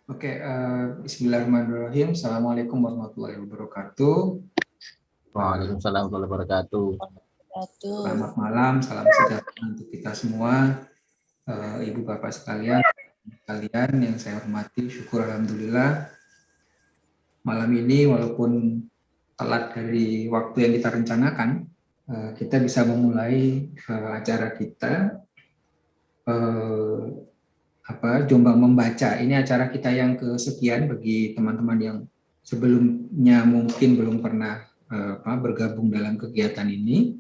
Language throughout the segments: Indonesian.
Oke, Bismillahirrahmanirrahim. Assalamualaikum warahmatullahi wabarakatuh. Waalaikumsalam warahmatullahi wabarakatuh. Selamat malam, salam sejahtera untuk kita semua, Ibu Bapak sekalian, kalian yang saya hormati. Syukur alhamdulillah malam ini walaupun telat dari waktu yang kita rencanakan, kita bisa memulai acara kita. Jombang Membaca. Ini acara kita yang kesekian bagi teman-teman yang sebelumnya mungkin belum pernah bergabung dalam kegiatan ini.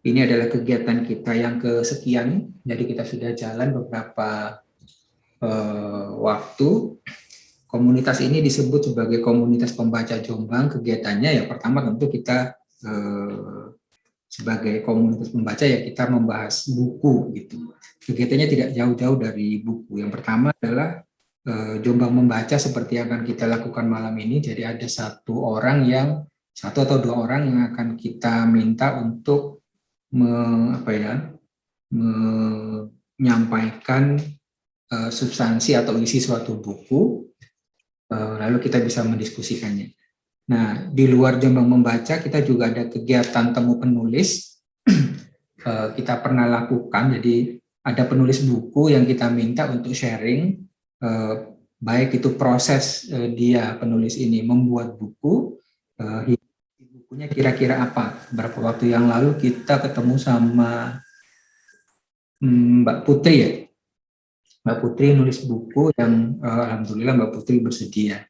Ini adalah kegiatan kita yang kesekian, jadi kita sudah jalan beberapa waktu. Komunitas ini disebut sebagai komunitas pembaca Jombang. Kegiatannya ya pertama tentu kita sebagai komunitas pembaca ya kita membahas buku gitu. Kegiatannya tidak jauh-jauh dari buku. Yang pertama adalah Jombang Membaca seperti yang akan kita lakukan malam ini. Jadi ada satu atau dua orang yang akan kita minta untuk menyampaikan substansi atau isi suatu buku, lalu kita bisa mendiskusikannya. Nah, di luar Jombang Membaca, kita juga ada kegiatan temu penulis. Kita pernah lakukan, jadi ada penulis buku yang kita minta untuk sharing, baik itu proses dia penulis ini membuat buku, bukunya kira-kira apa. Beberapa waktu yang lalu kita ketemu sama Mbak Putri ya. Mbak Putri nulis buku yang alhamdulillah Mbak Putri bersedia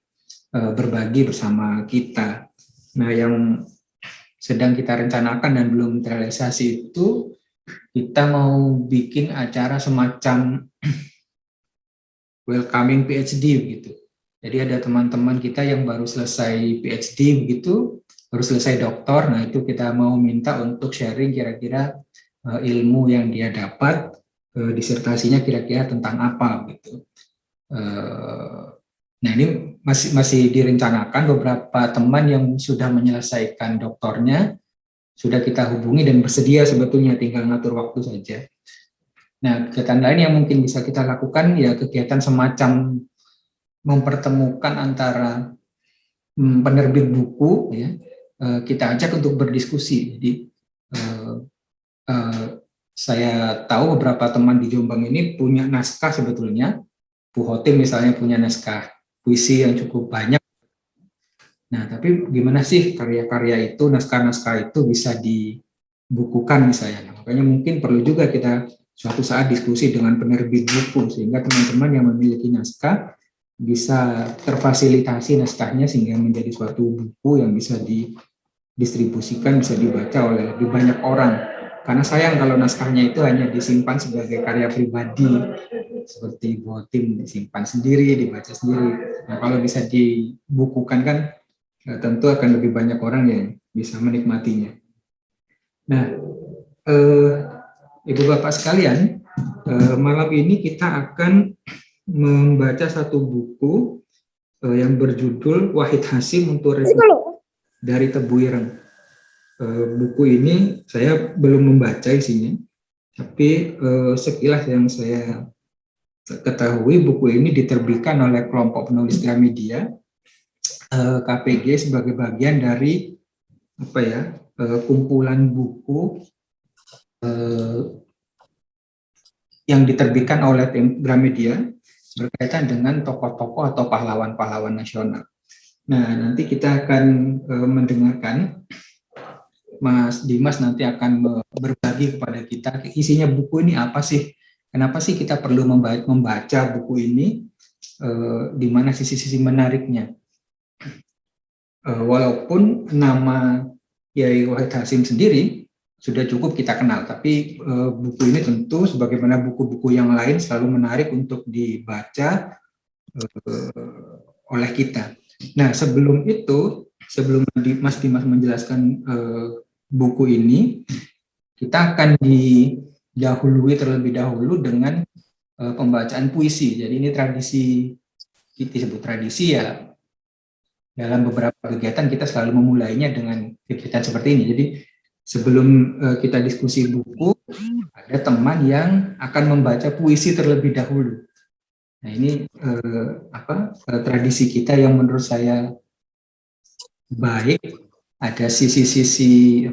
berbagi bersama kita. Nah, yang sedang kita rencanakan dan belum terrealisasi itu, kita mau bikin acara semacam welcoming PhD gitu. Jadi ada teman-teman kita yang baru selesai PhD begitu, baru selesai doktor. Nah, itu kita mau minta untuk sharing kira-kira ilmu yang dia dapat, disertasinya kira-kira tentang apa gitu. Nah, ini masih direncanakan. Beberapa teman yang sudah menyelesaikan doktornya sudah kita hubungi dan bersedia, sebetulnya tinggal ngatur waktu saja. Nah, kegiatan lain yang mungkin bisa kita lakukan ya kegiatan semacam mempertemukan antara penerbit buku ya, kita ajak untuk berdiskusi. Jadi saya tahu beberapa teman di Jombang ini punya naskah sebetulnya. Bu Hotim misalnya punya naskah puisi yang cukup banyak. Nah, tapi gimana sih karya-karya itu, naskah-naskah itu bisa dibukukan misalnya. Nah, makanya mungkin perlu juga kita suatu saat diskusi dengan penerbit buku, sehingga teman-teman yang memiliki naskah bisa terfasilitasi naskahnya sehingga menjadi suatu buku yang bisa didistribusikan, bisa dibaca oleh lebih banyak orang. Karena sayang kalau naskahnya itu hanya disimpan sebagai karya pribadi, seperti Botim disimpan sendiri, dibaca sendiri. Nah, kalau bisa dibukukan kan tentu akan lebih banyak orang yang bisa menikmatinya. Nah, Ibu Bapak sekalian, malam ini kita akan membaca satu buku yang berjudul Wahid Hasyim untuk Republik dari Tebu Ireng. Buku ini saya belum membaca isinya, tapi sekilas yang saya ketahui buku ini diterbitkan oleh kelompok penulis Gramedia KPG sebagai bagian dari kumpulan buku yang diterbitkan oleh tim Gramedia berkaitan dengan tokoh-tokoh atau pahlawan-pahlawan nasional. Nah, nanti kita akan mendengarkan Mas Dimas nanti akan berbagi kepada kita isinya buku ini apa sih? Kenapa sih kita perlu membaca buku ini? Di mana sisi-sisi menariknya? Walaupun nama Yai Wahid Hasyim sendiri sudah cukup kita kenal, tapi buku ini tentu sebagaimana buku-buku yang lain selalu menarik untuk dibaca oleh kita. Nah, sebelum Mas Dimas menjelaskan buku ini, kita akan didahului terlebih dahulu dengan pembacaan puisi. Jadi ini tradisi, kita sebut tradisi ya, dalam beberapa kegiatan kita selalu memulainya dengan kegiatan seperti ini. Jadi sebelum kita diskusi buku, ada teman yang akan membaca puisi terlebih dahulu. Nah, ini tradisi kita yang menurut saya baik. Ada sisi-sisi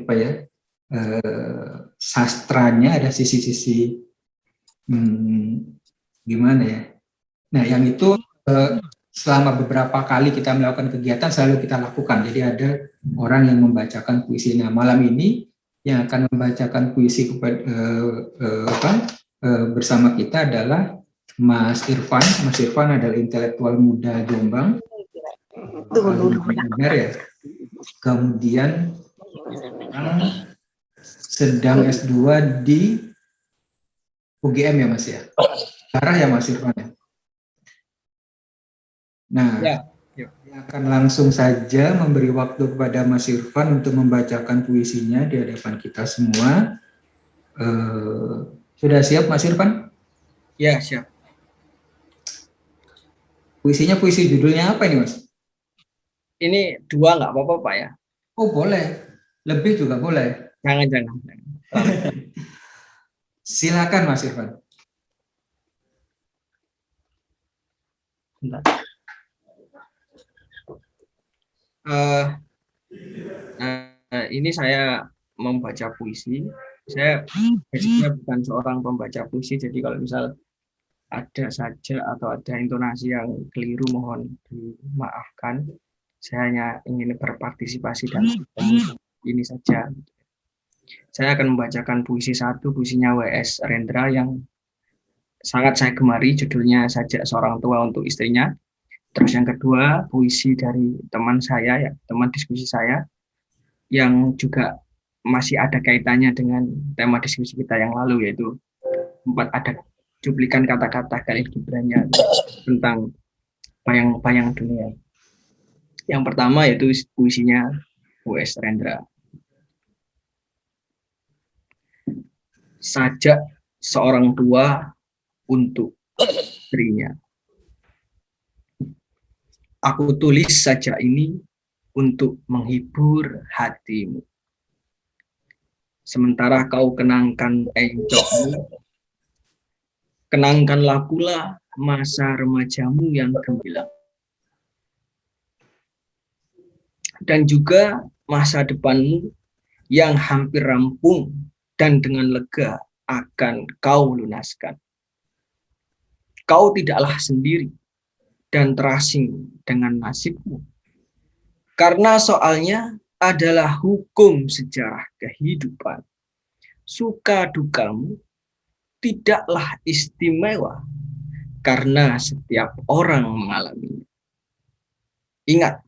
sastranya, ada sisi-sisi gimana ya. Nah, yang itu selama beberapa kali kita melakukan kegiatan selalu kita lakukan. Jadi ada orang yang membacakan puisi. Nah, malam ini yang akan membacakan puisi bersama kita adalah Mas Irfan. Mas Irfan adalah intelektual muda Jombang. Benar ya. Kemudian sedang S2 di UGM ya Mas ya. Arah ya Mas Irfan ya. Nah, akan langsung saja memberi waktu kepada Mas Irfan untuk membacakan puisinya di hadapan kita semua. Sudah siap Mas Irfan? Ya, siap. Puisinya puisi judulnya apa ini Mas? Ini 2 nggak apa-apa Pak ya? Oh boleh, lebih juga boleh. Jangan. Silakan Mas Irfan. Ini saya membaca puisi. Saya basicnya bukan seorang pembaca puisi, jadi kalau misal ada saja atau ada intonasi yang keliru mohon dimaafkan. Saya hanya ingin berpartisipasi dalam ini saja. Saya akan membacakan puisi 1, puisinya W.S. Rendra yang sangat saya gemari, judulnya Sajak Seorang Tua untuk Istrinya. Terus yang kedua, puisi dari teman saya, ya, teman diskusi saya, yang juga masih ada kaitannya dengan tema diskusi kita yang lalu, yaitu ada cuplikan kata-kata Khalil Gibran tentang bayang-bayang dunia. Yang pertama yaitu puisinya W.S. Rendra. Sajak seorang tua untuk istrinya. Aku tulis sajak ini untuk menghibur hatimu. Sementara kau kenangkan encokmu, kenangkanlah pula masa remajamu yang gemilang. Dan juga masa depanmu yang hampir rampung dan dengan lega akan kau lunaskan. Kau tidaklah sendiri dan terasing dengan nasibmu. Karena soalnya adalah hukum sejarah kehidupan. Suka dukamu tidaklah istimewa karena setiap orang mengalaminya. Ingat,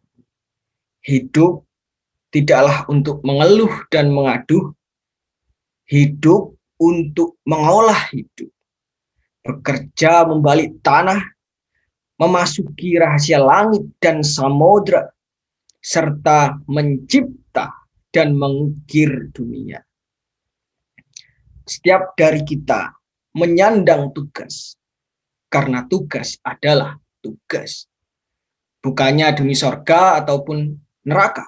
hidup tidaklah untuk mengeluh dan mengaduh, hidup untuk mengolah hidup. Bekerja membalik tanah, memasuki rahasia langit dan samudra, serta mencipta dan mengukir dunia. Setiap dari kita menyandang tugas, karena tugas adalah tugas. Bukannya demi surga ataupun neraka,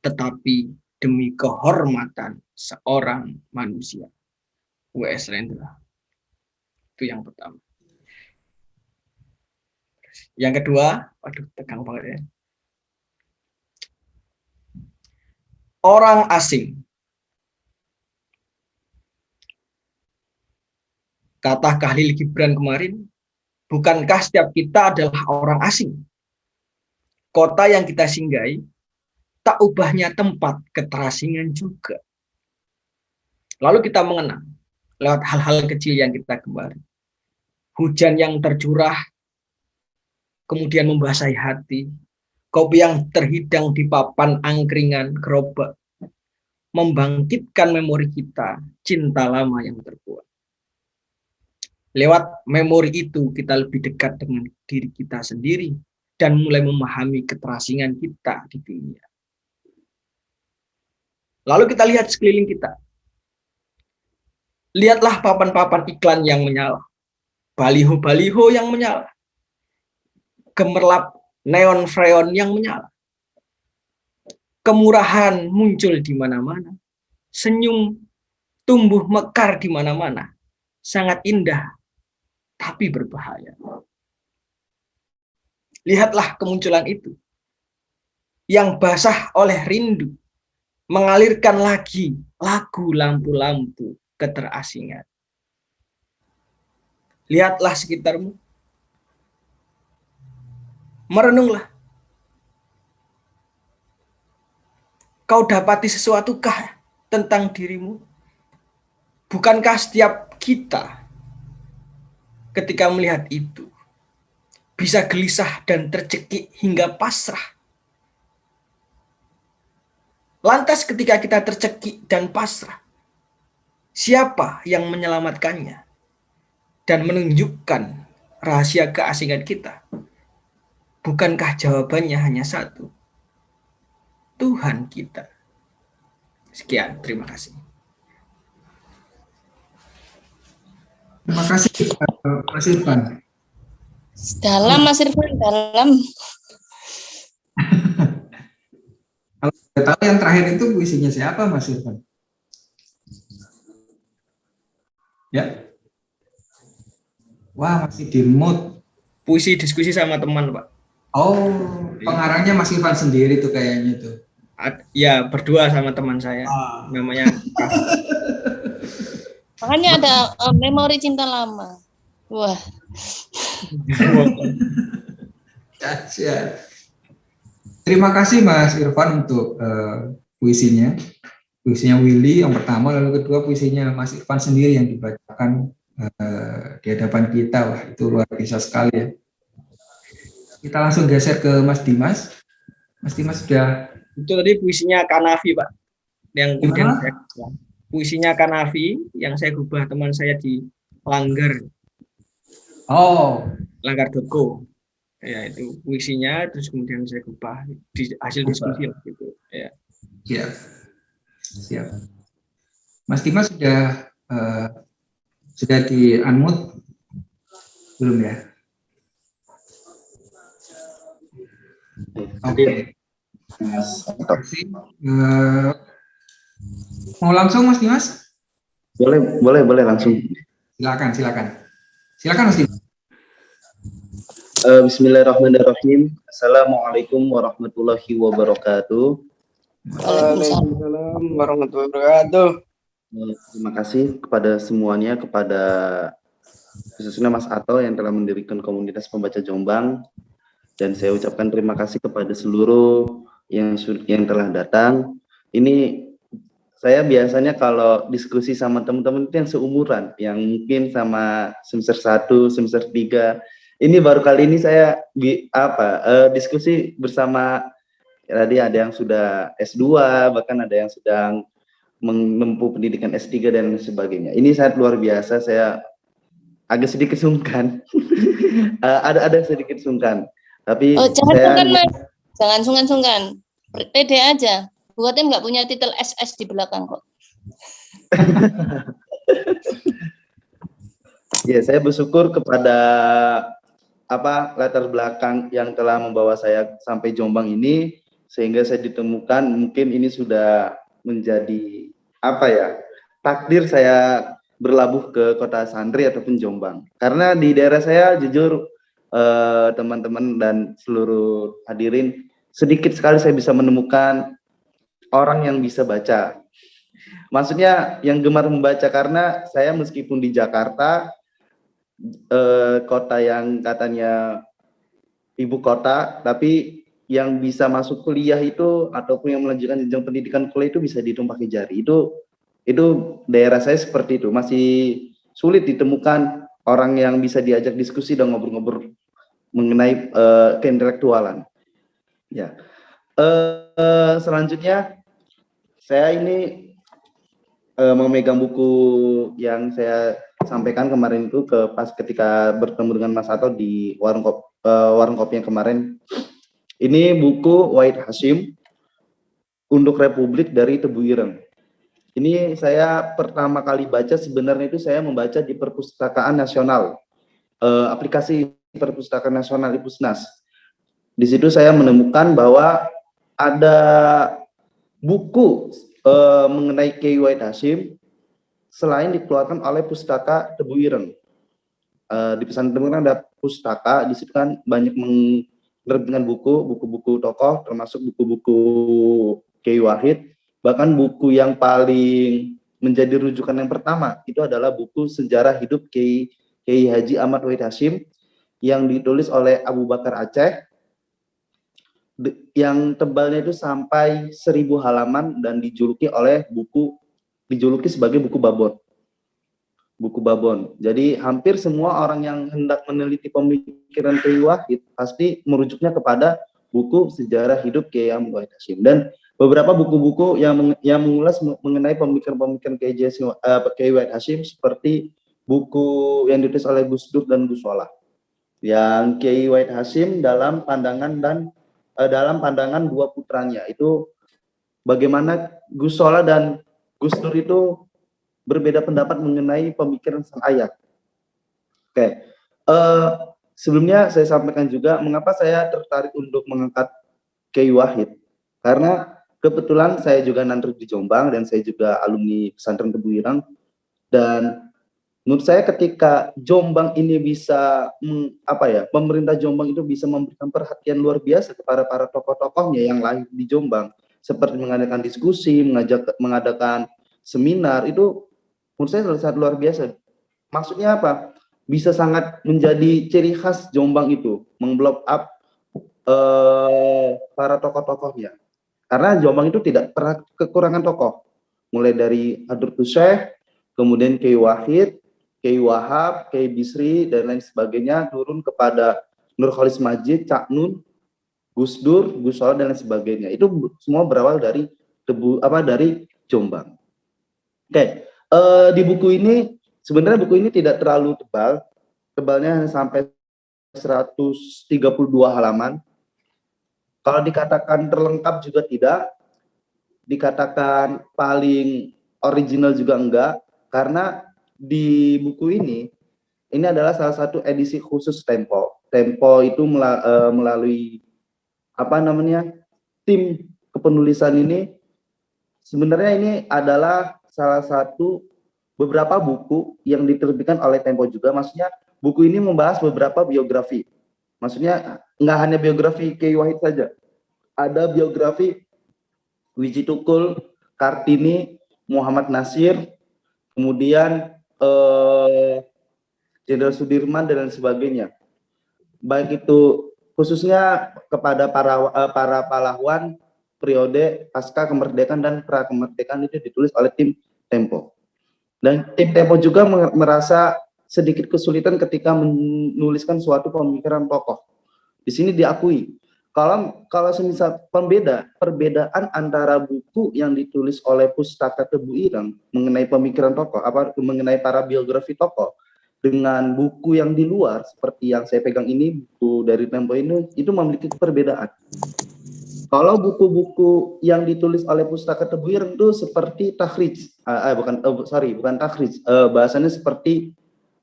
tetapi demi kehormatan seorang manusia. W.S. Rendra. Itu yang pertama. Yang kedua, waduh tegang banget ya. Orang asing. Kata Khalil Gibran kemarin, bukankah setiap kita adalah orang asing? Kota yang kita singgahi, tak ubahnya tempat keterasingan juga. Lalu kita mengenang lewat hal-hal kecil yang kita gemari. Hujan yang tercurah, kemudian membasahi hati. Kopi yang terhidang di papan angkringan gerobak, membangkitkan memori kita, cinta lama yang terbuang. Lewat memori itu kita lebih dekat dengan diri kita sendiri dan mulai memahami keterasingan kita di dunia. Lalu kita lihat sekeliling kita. Lihatlah papan-papan iklan yang menyala, baliho-baliho yang menyala, gemerlap neon freon yang menyala. Kemurahan muncul di mana-mana, senyum tumbuh mekar di mana-mana, sangat indah tapi berbahaya. Lihatlah kemunculan itu. Yang basah oleh rindu, mengalirkan lagi lagu lampu-lampu keterasingan. Lihatlah sekitarmu. Merenunglah. Kau dapati sesuatukah tentang dirimu? Bukankah setiap kita ketika melihat itu bisa gelisah dan tercekik hingga pasrah? Lantas ketika kita tercekik dan pasrah, siapa yang menyelamatkannya dan menunjukkan rahasia keasingan kita? Bukankah jawabannya hanya satu? Tuhan kita. Sekian, terima kasih. Terima kasih Mas Irfan. Dalam Mas Irfan, dalam. Kalau saya tahu yang terakhir itu puisinya siapa Mas Irfan? Ya. Wah, masih di mood. Puisi diskusi sama teman, Pak. Oh, pengarangnya Mas Irfan sendiri tuh kayaknya tuh. Ya, berdua sama teman saya. Namanya Makanya ada memori cinta lama. Wah. Ya. Terima kasih Mas Irfan untuk puisinya. Puisinya Willy yang pertama, lalu kedua puisinya Mas Irfan sendiri yang dibacakan di hadapan kita. Wah, itu luar biasa sekali ya. Kita langsung geser ke Mas Dimas. Mas Dimas sudah. Itu tadi puisinya Kanafi, Pak. Yang kemudian puisinya Kanafi yang saya ubah teman saya di Langgar. Oh, Langgar.co. Ya, itu puisinya terus kemudian saya ubah di hasil diskusi gitu. Ya. Siap. Siap. Mas Dimas sudah di unmute belum ya? Oke. Terima kasih. Mau langsung Mas Dimas? Boleh langsung. Silakan Mas Dimas. Bismillahirrahmanirrahim. Assalamualaikum warahmatullahi wabarakatuh. Waalaikumsalam warahmatullahi wabarakatuh. Terima kasih kepada semuanya, kepada khususnya Mas Ato yang telah mendirikan komunitas pembaca Jombang, dan saya ucapkan terima kasih kepada seluruh yang telah datang. Ini saya biasanya kalau diskusi sama teman-teman itu yang seumuran, yang mungkin sama semester 1, semester 3. Ini baru kali ini saya diskusi bersama, tadi ada yang sudah S2, bahkan ada yang sedang menempuh pendidikan S3 dan sebagainya. Ini sangat luar biasa, saya agak sedikit sungkan. ada sedikit sungkan. Tapi jangan sungkan. Pede aja. Buatnya nggak punya titel SS di belakang kok. Ya, saya bersyukur kepada latar belakang yang telah membawa saya sampai Jombang ini, sehingga saya ditemukan. Mungkin ini sudah menjadi takdir saya berlabuh ke kota Santri ataupun Jombang. Karena di daerah saya jujur teman-teman dan seluruh hadirin, sedikit sekali saya bisa menemukan orang yang bisa baca. Maksudnya yang gemar membaca, karena saya meskipun di Jakarta, kota yang katanya ibu kota, tapi yang bisa masuk kuliah itu ataupun yang melanjutkan jenjang pendidikan kuliah itu bisa dihitung pakai jari. Itu daerah saya seperti itu, masih sulit ditemukan orang yang bisa diajak diskusi dan ngobrol-ngobrol mengenai keintelektualan. Ya, selanjutnya saya ini memegang buku yang saya sampaikan kemarin itu ketika bertemu dengan Mas Ato di warung kopi yang kemarin. Ini buku Wahid Hasyim, Unduk Republik dari Tebu Ireng. Ini saya pertama kali baca, sebenarnya itu saya membaca di Perpustakaan Nasional, aplikasi Perpustakaan Nasional Ipusnas. Di situ saya menemukan bahwa ada buku mengenai Kiai Wahid Hasyim selain dikeluarkan oleh Pustaka Tebu Ireng. Di pesantren ada pustaka, di situ kan banyak menerbitkan buku-buku tokoh, termasuk buku-buku Kiai Wahid. Bahkan buku yang paling menjadi rujukan yang pertama itu adalah buku Sejarah Hidup Kiai Haji Ahmad Wahid Hashim yang ditulis oleh Abu Bakar Aceh, yang tebalnya itu sampai 1000 halaman dan dijuluki sebagai buku babon. Buku babon. Jadi hampir semua orang yang hendak meneliti pemikiran Kiai Wahid pasti merujuknya kepada buku Sejarah Hidup Kiai Ahmad Wahid Hashim. Dan beberapa buku-buku yang mengulas mengenai pemikiran-pemikiran Kiai Wahid Hashim, seperti buku yang ditulis oleh Gus Dur dan Gus Solah, yang Kiai Wahid Hashim dalam pandangan dua putranya itu, bagaimana Gus Solah dan Gus Dur itu berbeda pendapat mengenai pemikiran sang ayah. Oke, sebelumnya saya sampaikan juga mengapa saya tertarik untuk mengangkat Kiai Wahid, karena kebetulan saya juga nantri di Jombang dan saya juga alumni pesantren Tebu Ireng, dan menurut saya ketika Jombang ini bisa pemerintah Jombang itu bisa memberikan perhatian luar biasa kepada para tokoh-tokohnya yang lahir di Jombang, seperti mengadakan diskusi, mengadakan seminar, itu menurut saya sangat luar biasa. Maksudnya apa? Bisa sangat menjadi ciri khas Jombang itu, meng-blow up para tokoh-tokohnya. Karena Jombang itu tidak pernah kekurangan tokoh. Mulai dari Hadratus Syekh, kemudian Kiai Wahid, Kiai Wahab, Kiai Bisri, dan lain sebagainya, turun kepada Nurholis Majid, Cak Nun, Gus Dur, Gus Solah, dan lain sebagainya. Itu semua berawal dari Jombang. Oke, di buku ini, sebenarnya buku ini tidak terlalu tebal. Tebalnya hanya sampai 132 halaman. Kalau dikatakan terlengkap juga tidak, dikatakan paling original juga enggak, karena di buku ini adalah salah satu edisi khusus Tempo. Tempo itu melalui tim kepenulisan ini, sebenarnya ini adalah salah satu beberapa buku yang diterbitkan oleh Tempo juga. Maksudnya buku ini membahas beberapa biografi. Maksudnya nggak hanya biografi Kiai Wahid saja, ada biografi Wiji Tukul, Kartini, Muhammad Nasir, kemudian Jenderal Sudirman, dan lain sebagainya. Baik itu khususnya kepada para pahlawan periode pasca kemerdekaan dan pra kemerdekaan, itu ditulis oleh tim Tempo. Dan tim Tempo juga merasa sedikit kesulitan ketika menuliskan suatu pemikiran tokoh. Di sini diakui kalau semisal perbedaan antara buku yang ditulis oleh Pustaka Tebu Ireng mengenai pemikiran tokoh, mengenai para biografi tokoh, dengan buku yang di luar seperti yang saya pegang ini, buku dari Tempo ini, itu memiliki perbedaan. Kalau buku-buku yang ditulis oleh Pustaka Tebu Ireng itu seperti takhrij, bukan takhrij, bahasanya seperti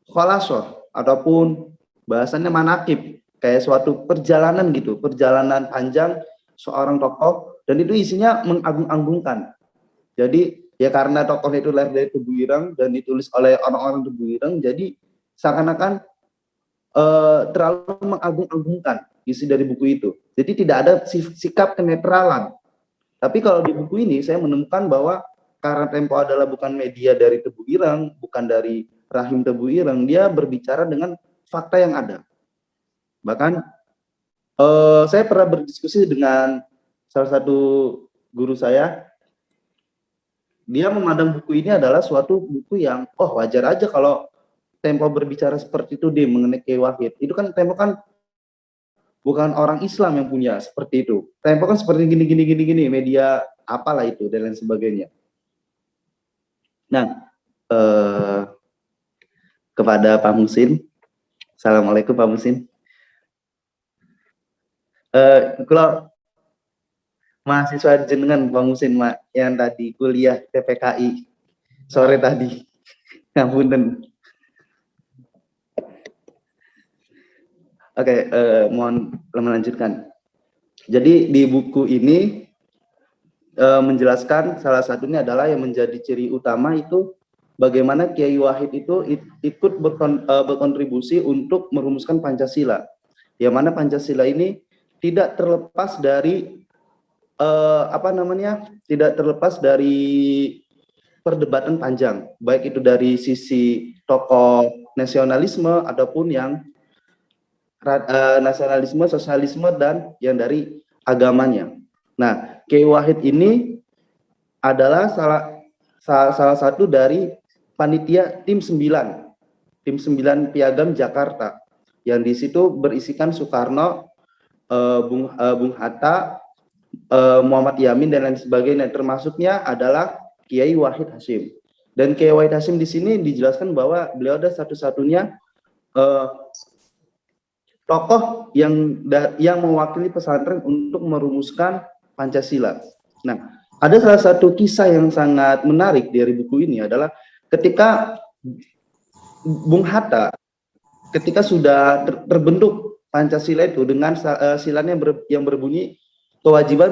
kholasor ataupun bahasanya manakib, kayak suatu perjalanan gitu, perjalanan panjang seorang tokoh, dan itu isinya mengagung-agungkan. Jadi ya karena tokoh itu lahir dari Tebu Ireng dan ditulis oleh orang-orang Tebu Ireng, jadi seakan-akan terlalu mengagung-agungkan isi dari buku itu. Jadi tidak ada sikap kenetralan. Tapi kalau di buku ini saya menemukan bahwa karena Tempo adalah bukan media dari Tebu Ireng, bukan dari rahim Tebu Ireng, dia berbicara dengan fakta yang ada. Bahkan saya pernah berdiskusi dengan salah satu guru saya. Dia memandang buku ini adalah suatu buku yang wajar aja kalau Tempo berbicara seperti itu mengenai Kiai Wahid. Itu kan Tempo kan bukan orang Islam yang punya seperti itu. Tempo kan seperti gini, media apalah itu dan lain sebagainya. Nah, kepada Pak Musin, Assalamualaikum Pak Musin. Kalau mahasiswa jenengan Pak Musin yang tadi kuliah TPKI sore tadi, ngapunten. Oke, mohon melanjutkan. Jadi di buku ini menjelaskan salah satunya adalah yang menjadi ciri utama itu bagaimana Kiai Wahid itu ikut berkontribusi untuk merumuskan Pancasila. Yang mana Pancasila ini tidak terlepas dari tidak terlepas dari perdebatan panjang, baik itu dari sisi tokoh nasionalisme ataupun yang nasionalisme, sosialisme, dan yang dari agamanya. Nah, Kiai Wahid ini adalah salah satu dari panitia tim 9 Piagam Jakarta, yang di situ berisikan Soekarno, Bung Hatta, Muhammad Yamin, dan lain sebagainya. Termasuknya adalah Kiai Wahid Hasyim. Dan Kiai Wahid Hasyim di sini dijelaskan bahwa beliau ada satu-satunya tokoh yang mewakili pesantren untuk merumuskan Pancasila. Nah, ada salah satu kisah yang sangat menarik dari buku ini adalah ketika Bung Hatta, ketika sudah terbentuk Pancasila itu dengan silanya yang berbunyi kewajiban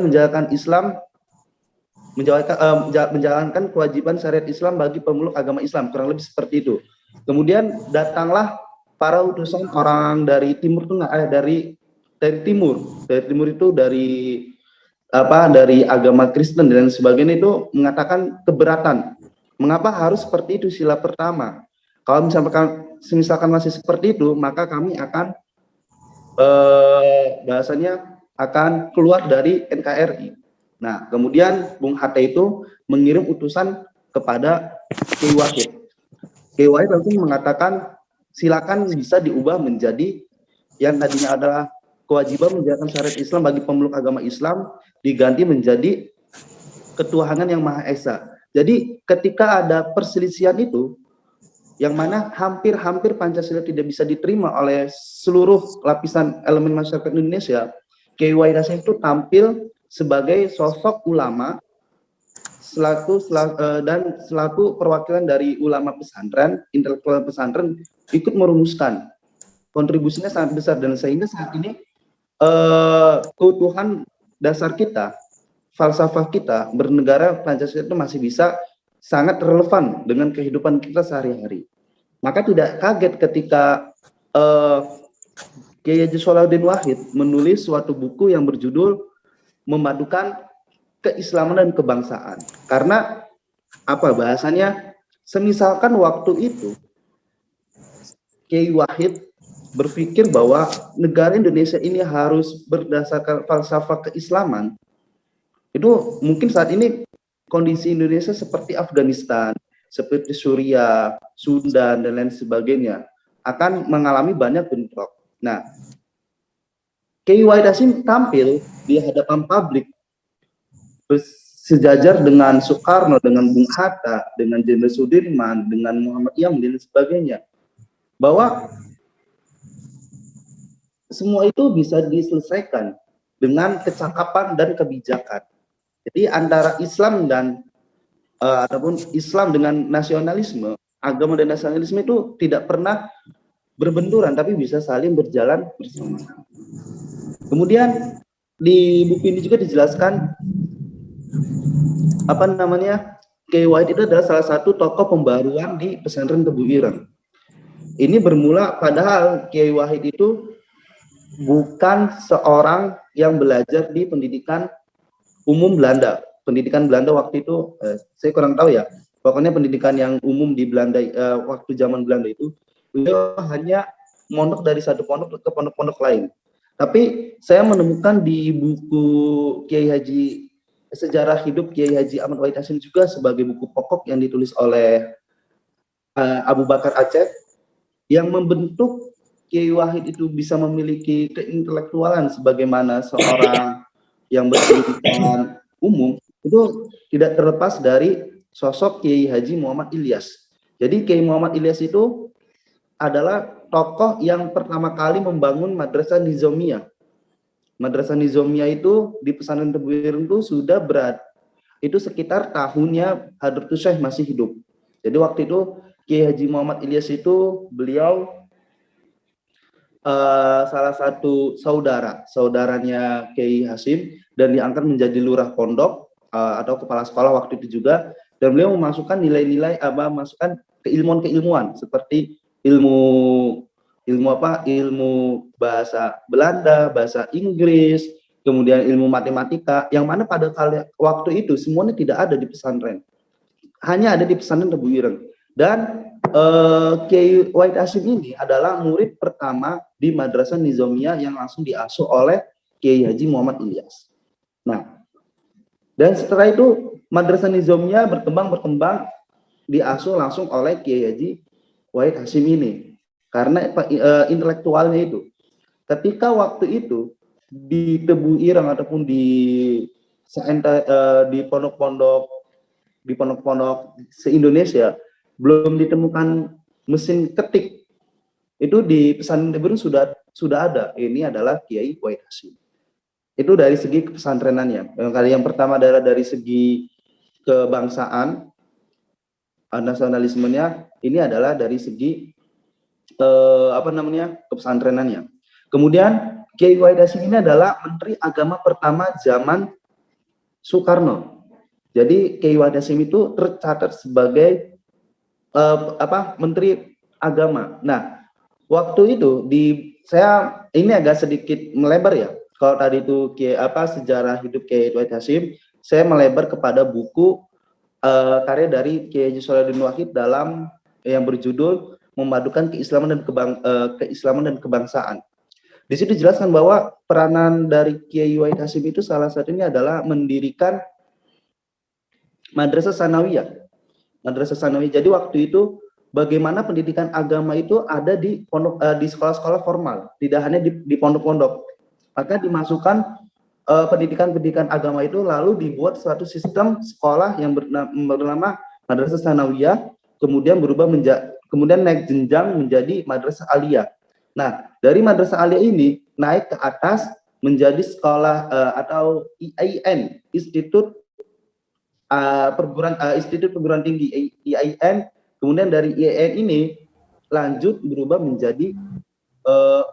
menjalankan kewajiban syariat Islam bagi pemeluk agama Islam, kurang lebih seperti itu. Kemudian datanglah para utusan orang dari Timur Tengah, dari timur itu dari agama Kristen dan sebagainya, itu mengatakan keberatan. Mengapa harus seperti itu sila pertama? Kalau misalkan masih seperti itu, maka kami akan bahasanya akan keluar dari NKRI. Nah, kemudian Bung Hatta itu mengirim utusan kepada Kiai Wahid. Kiai Wahid langsung mengatakan, silakan bisa diubah menjadi yang tadinya adalah kewajiban menjalankan syariat Islam bagi pemeluk agama Islam, diganti menjadi ketuhanan yang Maha Esa. Jadi ketika ada perselisihan itu, yang mana hampir Pancasila tidak bisa diterima oleh seluruh lapisan elemen masyarakat Indonesia, Kiai Wahid Hasyim itu tampil sebagai sosok ulama selaku perwakilan dari ulama pesantren, intelektual pesantren, ikut merumuskan. Kontribusinya sangat besar, dan sehingga saat ini keutuhan dasar kita, falsafah kita bernegara Pancasila itu masih bisa sangat relevan dengan kehidupan kita sehari-hari. Maka tidak kaget ketika Kiai Haji Salahuddin Wahid menulis suatu buku yang berjudul Memadukan Keislaman dan Kebangsaan. Karena bahasanya, semisalkan waktu itu Kiai Wahid berpikir bahwa negara Indonesia ini harus berdasarkan falsafah keislaman, itu mungkin saat ini kondisi Indonesia seperti Afghanistan, seperti Suriah, Sudan, dan lain sebagainya, akan mengalami banyak bentrok. Nah, Kiai Wahid Hasyim tampil di hadapan publik sejajar dengan Soekarno, dengan Bung Hatta, dengan Jenderal Sudirman, dengan Muhammad Yamin, dan sebagainya, bahwa semua itu bisa diselesaikan dengan kecakapan dan kebijakan. Jadi antara Islam dan ataupun Islam dengan nasionalisme, agama dan nasionalisme itu tidak pernah berbenturan, tapi bisa saling berjalan bersama. Kemudian di buku ini juga dijelaskan Kiai Wahid itu adalah salah satu tokoh pembaruan di pesantren Tebu Ireng. Ini bermula padahal Kiai Wahid itu bukan seorang yang belajar di pendidikan umum Belanda. Pendidikan Belanda waktu itu, saya kurang tahu ya. Pokoknya pendidikan yang umum di Belanda waktu zaman Belanda itu, beliau hanya mondok dari satu pondok ke pondok-pondok lain. Tapi saya menemukan di buku Kiai Haji, Sejarah Hidup Kiai Haji Ahmad Wahid Hasyim juga sebagai buku pokok yang ditulis oleh Abu Bakar Aceh, yang membentuk Kiai Wahid itu bisa memiliki keintelektualan sebagaimana seorang yang berpendidikan umum, itu tidak terlepas dari sosok Kiai Haji Muhammad Ilyas. Jadi Kiai Muhammad Ilyas itu adalah tokoh yang pertama kali membangun Madrasah Nizamiyah. Madrasah Nizamiyah itu di pesantren Tebu Ireng itu sudah itu sekitar tahunnya Hadratus Syekh masih hidup. Jadi waktu itu Kiai Haji Muhammad Ilyas itu beliau salah satu saudaranya Kiai Hasyim, dan diangkat menjadi lurah pondok atau kepala sekolah waktu itu juga, dan beliau memasukkan nilai-nilai masukkan keilmuan seperti ilmu ilmu apa? Ilmu bahasa Belanda, bahasa Inggris, kemudian ilmu matematika, yang mana pada waktu itu semuanya tidak ada di pesantren. Hanya ada di pesantren Tebu Ireng. Dan Kiai Wahid Hasyim ini adalah murid pertama di Madrasah Nizamiyah yang langsung diasuh oleh Kiai Haji Muhammad Ilyas. Nah, dan setelah itu Madrasah Nizamiyah berkembang diasuh langsung oleh Kiai Haji Wahid Hasyim ini. Karena intelektualnya itu. Ketika waktu itu di Tebu Ireng ataupun di pondok-pondok se-Indonesia belum ditemukan mesin ketik. Itu di pesantren Tebu Ireng sudah ada. Ini adalah Kiai Wahid Hasyim. Itu dari segi pesantrenannya. Yang pertama adalah dari segi kebangsaan, nasionalismenya. Ini adalah dari segi kepesantrenannya. Kemudian Kiai Wahid Hasyim ini adalah Menteri Agama pertama zaman Soekarno. Jadi Kiai Wahid Hasyim itu tercatat sebagai Menteri Agama. Nah, waktu itu saya ini agak sedikit melebar ya. Kalau tadi itu sejarah hidup Kiai Wahid Hasyim, saya melebar kepada buku karya dari Kiai Haji Solahuddin Wahid dalam yang berjudul Memadukan Keislaman dan Kebangsaan. Di situ dijelaskan bahwa peranan dari Kiai Wahid Hasyim itu salah satunya adalah mendirikan Madrasah Sanawiyah. Madrasah Sanawiyah. Jadi waktu itu bagaimana pendidikan agama itu ada di di sekolah-sekolah formal, tidak hanya di pondok-pondok. Maka dimasukkan pendidikan agama itu, lalu dibuat suatu sistem sekolah yang bernama Madrasah Sanawiyah, kemudian kemudian naik jenjang menjadi Madrasah Aliyah. Nah, dari Madrasah Aliyah ini naik ke atas menjadi sekolah atau IAIN, Institut Perguruan Tinggi IAIN. Kemudian dari IAIN ini lanjut berubah menjadi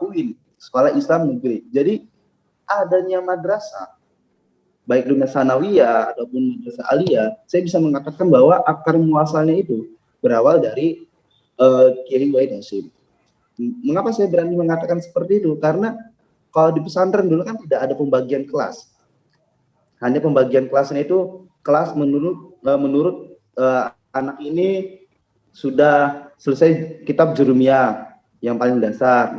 UIN, Sekolah Islam Negeri. Jadi adanya madrasah baik dunia sanawiyah ataupun madrasah aliyah, saya bisa mengatakan bahwa akar muasalnya itu berawal dari Kiai Wahid Hasyim. Mengapa saya berani mengatakan seperti itu? Karena kalau di pesantren dulu kan tidak ada pembagian kelas. Hanya pembagian kelasnya itu kelas menurut anak ini sudah selesai kitab Jurumiyah yang paling dasar,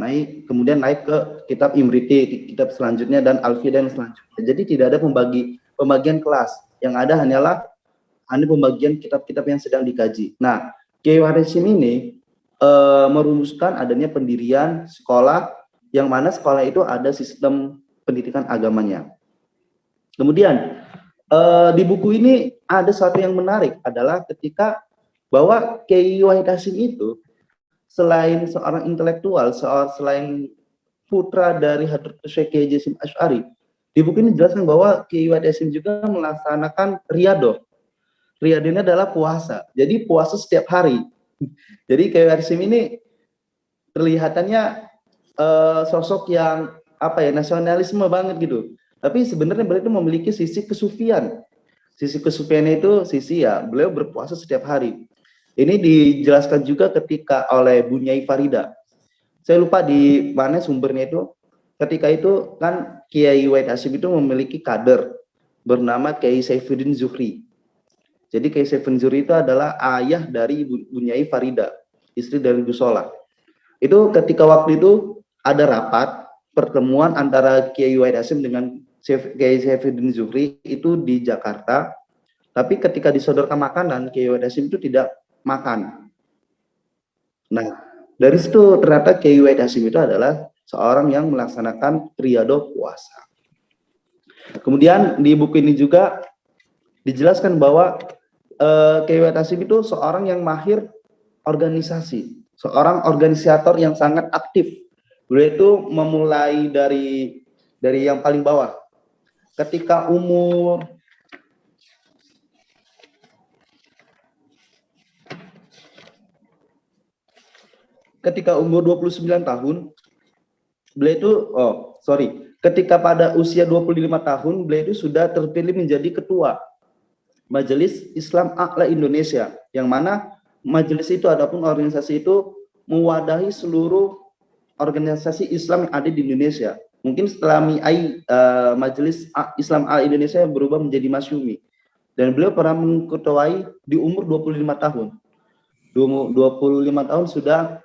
kemudian naik ke kitab Imriti, kitab selanjutnya, dan Alfiyah dan selanjutnya. Jadi tidak ada pembagian kelas. Yang ada hanya pembagian kitab-kitab yang sedang dikaji. Nah, Kiai Wahid Hasyim ini merumuskan adanya pendirian sekolah, yang mana sekolah itu ada sistem pendidikan agamanya. Kemudian di buku ini ada sesuatu yang menarik, adalah ketika bahwa Kiai Wahid Hasyim itu selain seorang intelektual, selain putra dari Hadrat Syekh Kiai Haji Hasyim Asy'ari, di buku ini dijelaskan bahwa Kiai Wahid Hasyim juga melaksanakan riyadhah. Riyadhah ini adalah puasa. Jadi puasa setiap hari. Jadi Kiai Wahid Hasyim ini terlihatannya sosok yang nasionalisme banget gitu. Tapi sebenarnya beliau itu memiliki sisi kesufian. Sisi kesufiannya itu beliau berpuasa setiap hari. Ini dijelaskan juga ketika oleh Bunyai Farida. Saya lupa di mana sumbernya itu. Ketika itu kan Kiai Wahid Hasyim itu memiliki kader bernama Kiai Saifuddin Zuhri. Jadi Kiai Saifuddin Zuhri itu adalah ayah dari Bunyai Farida, istri dari Gus Solah. Itu ketika waktu itu ada rapat pertemuan antara Kiai Wahid Hasyim dengan Kiai Saifuddin Zuhri itu di Jakarta. Tapi ketika disodorkan makanan, Kiai Wahid Hasyim itu tidak makan. Nah, dari situ ternyata Kiai Wahid Hasyim itu adalah seorang yang melaksanakan riyadhah puasa. Kemudian di buku ini juga dijelaskan bahwa Kiai Wahid Hasyim itu seorang yang mahir organisasi, seorang organisator yang sangat aktif. Beliau itu memulai dari yang paling bawah. Ketika umur 29 tahun, beliau itu, ketika pada usia 25 tahun, beliau itu sudah terpilih menjadi ketua Majelis Islam A'la Indonesia, yang mana majelis itu ataupun organisasi itu mewadahi seluruh organisasi Islam yang ada di Indonesia. Mungkin setelah MIAI, Majelis Islam Indonesia berubah menjadi Masyumi. Dan beliau pernah mengketuai di umur 25 tahun. 25 tahun sudah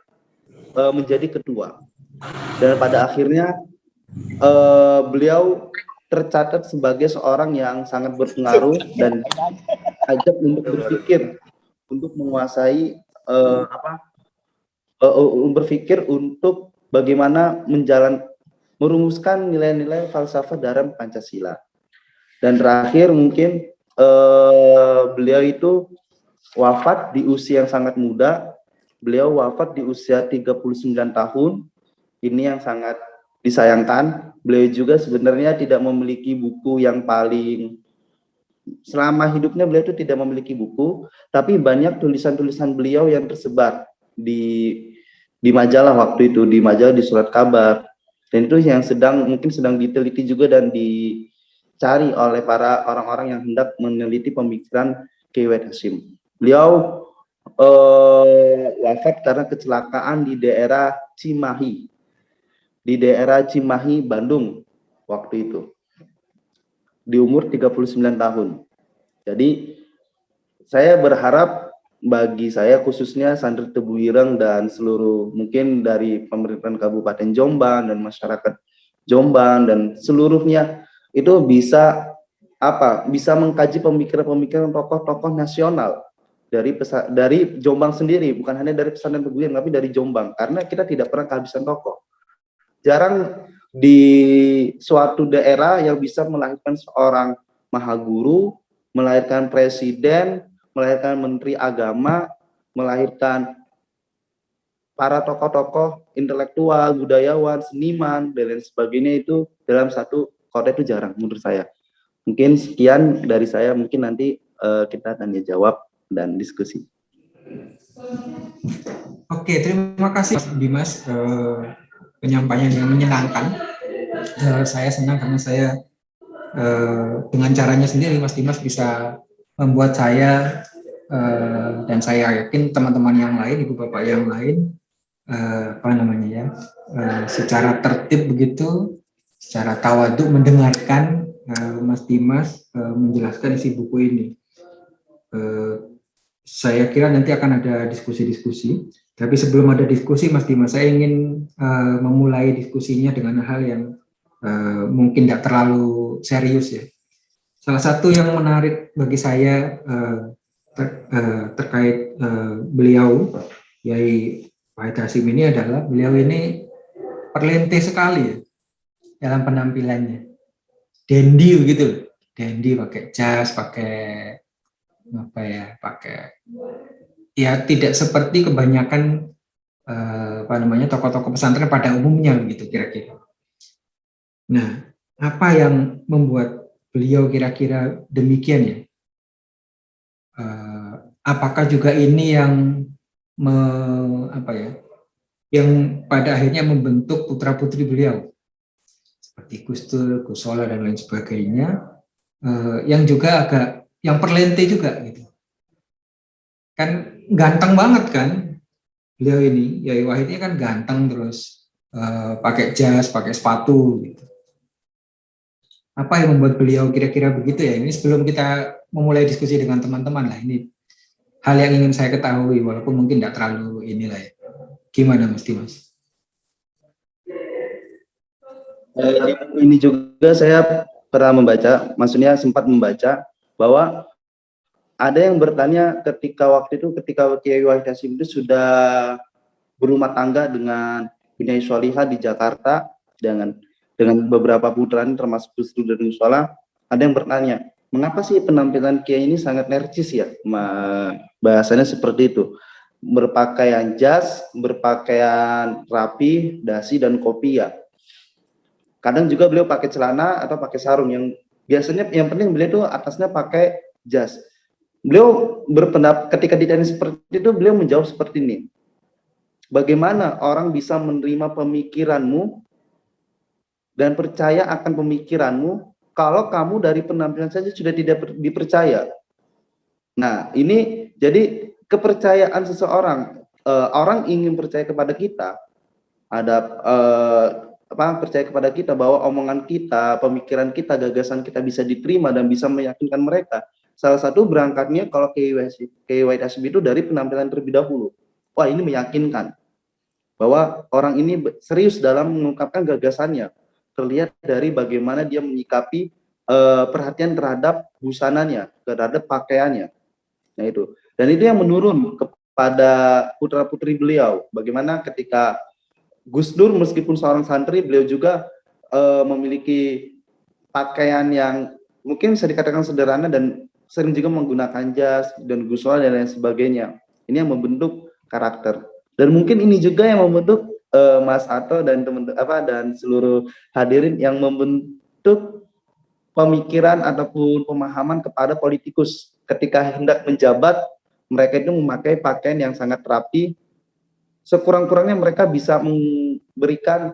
menjadi ketua. Dan pada akhirnya beliau tercatat sebagai seorang yang sangat berpengaruh dan ajak untuk berpikir untuk menguasai berpikir untuk bagaimana merumuskan nilai-nilai falsafah dalam Pancasila. Dan terakhir mungkin beliau itu wafat di usia yang sangat muda. Beliau wafat di usia 39 tahun. Ini yang sangat disayangkan. Beliau juga sebenarnya tidak memiliki buku yang paling, selama hidupnya beliau itu tidak memiliki buku, tapi banyak tulisan-tulisan beliau yang tersebar di majalah waktu itu, di majalah, di surat kabar. Dan itu yang mungkin sedang diteliti juga dan dicari oleh para orang-orang yang hendak meneliti pemikiran Kiai Wahid Hasyim. Beliau wafat karena kecelakaan di daerah Cimahi, Bandung waktu itu, di umur 39 tahun. Jadi saya berharap bagi saya khususnya santri Tebu Ireng dan seluruh mungkin dari pemerintahan Kabupaten Jombang dan masyarakat Jombang dan seluruhnya itu bisa mengkaji pemikiran-pemikiran tokoh-tokoh nasional dari Jombang sendiri, bukan hanya dari pesantren Tebu Ireng tapi dari Jombang, karena kita tidak pernah kehabisan tokoh. Jarang di suatu daerah yang bisa melahirkan seorang mahaguru, melahirkan presiden, melahirkan menteri agama, melahirkan para tokoh-tokoh intelektual, budayawan, seniman, dan lain sebagainya itu dalam satu kota itu jarang menurut saya. Mungkin sekian dari saya, mungkin nanti kita tanya jawab dan diskusi. Oke, terima kasih Mas Dimas, penyampaian yang menyenangkan. Saya senang karena saya dengan caranya sendiri Mas Dimas bisa membuat saya dan saya yakin teman-teman yang lain, ibu bapak yang lain, secara tertib begitu, secara tawaduk mendengarkan Mas Dimas menjelaskan isi buku ini. Saya kira nanti akan ada diskusi-diskusi. Tapi sebelum ada diskusi, Mas Dimas, saya ingin memulai diskusinya dengan hal yang mungkin tidak terlalu serius ya. Salah satu yang menarik bagi saya terkait beliau, Yai Wahid Hasyim ini adalah beliau ini perlente sekali ya dalam penampilannya. Dandy gitu, dandy pakai jas, pakai ya tidak seperti kebanyakan tokoh-tokoh pesantren pada umumnya gitu kira-kira. Nah, apa yang membuat beliau kira-kira demikian ya? Apakah juga ini yang yang pada akhirnya membentuk putra-putri beliau seperti Gus Dur, Gus Solah dan lain sebagainya, yang juga yang perlente juga gitu. Kan ganteng banget kan beliau ini, Yai Wahid ini kan ganteng terus pakai jas, pakai sepatu gitu. Apa yang membuat beliau kira-kira begitu ya? Ini sebelum kita memulai diskusi dengan teman-teman lah, ini hal yang ingin saya ketahui walaupun mungkin tidak terlalu inilah ya. Gimana Mas Dimas? Ini juga saya pernah membaca, maksudnya sempat membaca bahwa ada yang bertanya ketika Kiai Wahid Hasyim itu sudah berumah tangga dengan Binai Sholihah di Jakarta dengan beberapa putranya termasuk Gus Dur dan Gus Solah. Ada yang bertanya, mengapa sih penampilan Kiai ini sangat nercis ya? Bahasanya seperti itu. Berpakaian jas, berpakaian rapi, dasi dan kopiah. Kadang juga beliau pakai celana atau pakai sarung, yang biasanya yang penting beliau itu atasnya pakai jas. Beliau berpendapat ketika ditanya seperti itu, beliau menjawab seperti ini. Bagaimana orang bisa menerima pemikiranmu dan percaya akan pemikiranmu kalau kamu dari penampilan saja sudah tidak dipercaya? Nah, ini jadi kepercayaan seseorang, orang ingin percaya kepada kita, ada percaya kepada kita bahwa omongan kita, pemikiran kita, gagasan kita bisa diterima dan bisa meyakinkan mereka. Salah satu berangkatnya kalau KYSB itu dari penampilan terlebih dahulu. Wah, ini meyakinkan bahwa orang ini serius dalam mengungkapkan gagasannya. Terlihat dari bagaimana dia menyikapi perhatian terhadap busananya, terhadap pakaiannya. Nah itu. Dan itu yang menurun kepada putra-putri beliau. Bagaimana ketika Gus Dur meskipun seorang santri, beliau juga memiliki pakaian yang mungkin bisa dikatakan sederhana dan sering juga menggunakan jas dan guswa dan lain sebagainya. Ini yang membentuk karakter. Dan mungkin ini juga yang membentuk Mas Ato dan teman-teman dan seluruh hadirin yang membentuk pemikiran ataupun pemahaman kepada politikus ketika hendak menjabat. Mereka itu memakai pakaian yang sangat rapi. Sekurang-kurangnya mereka bisa memberikan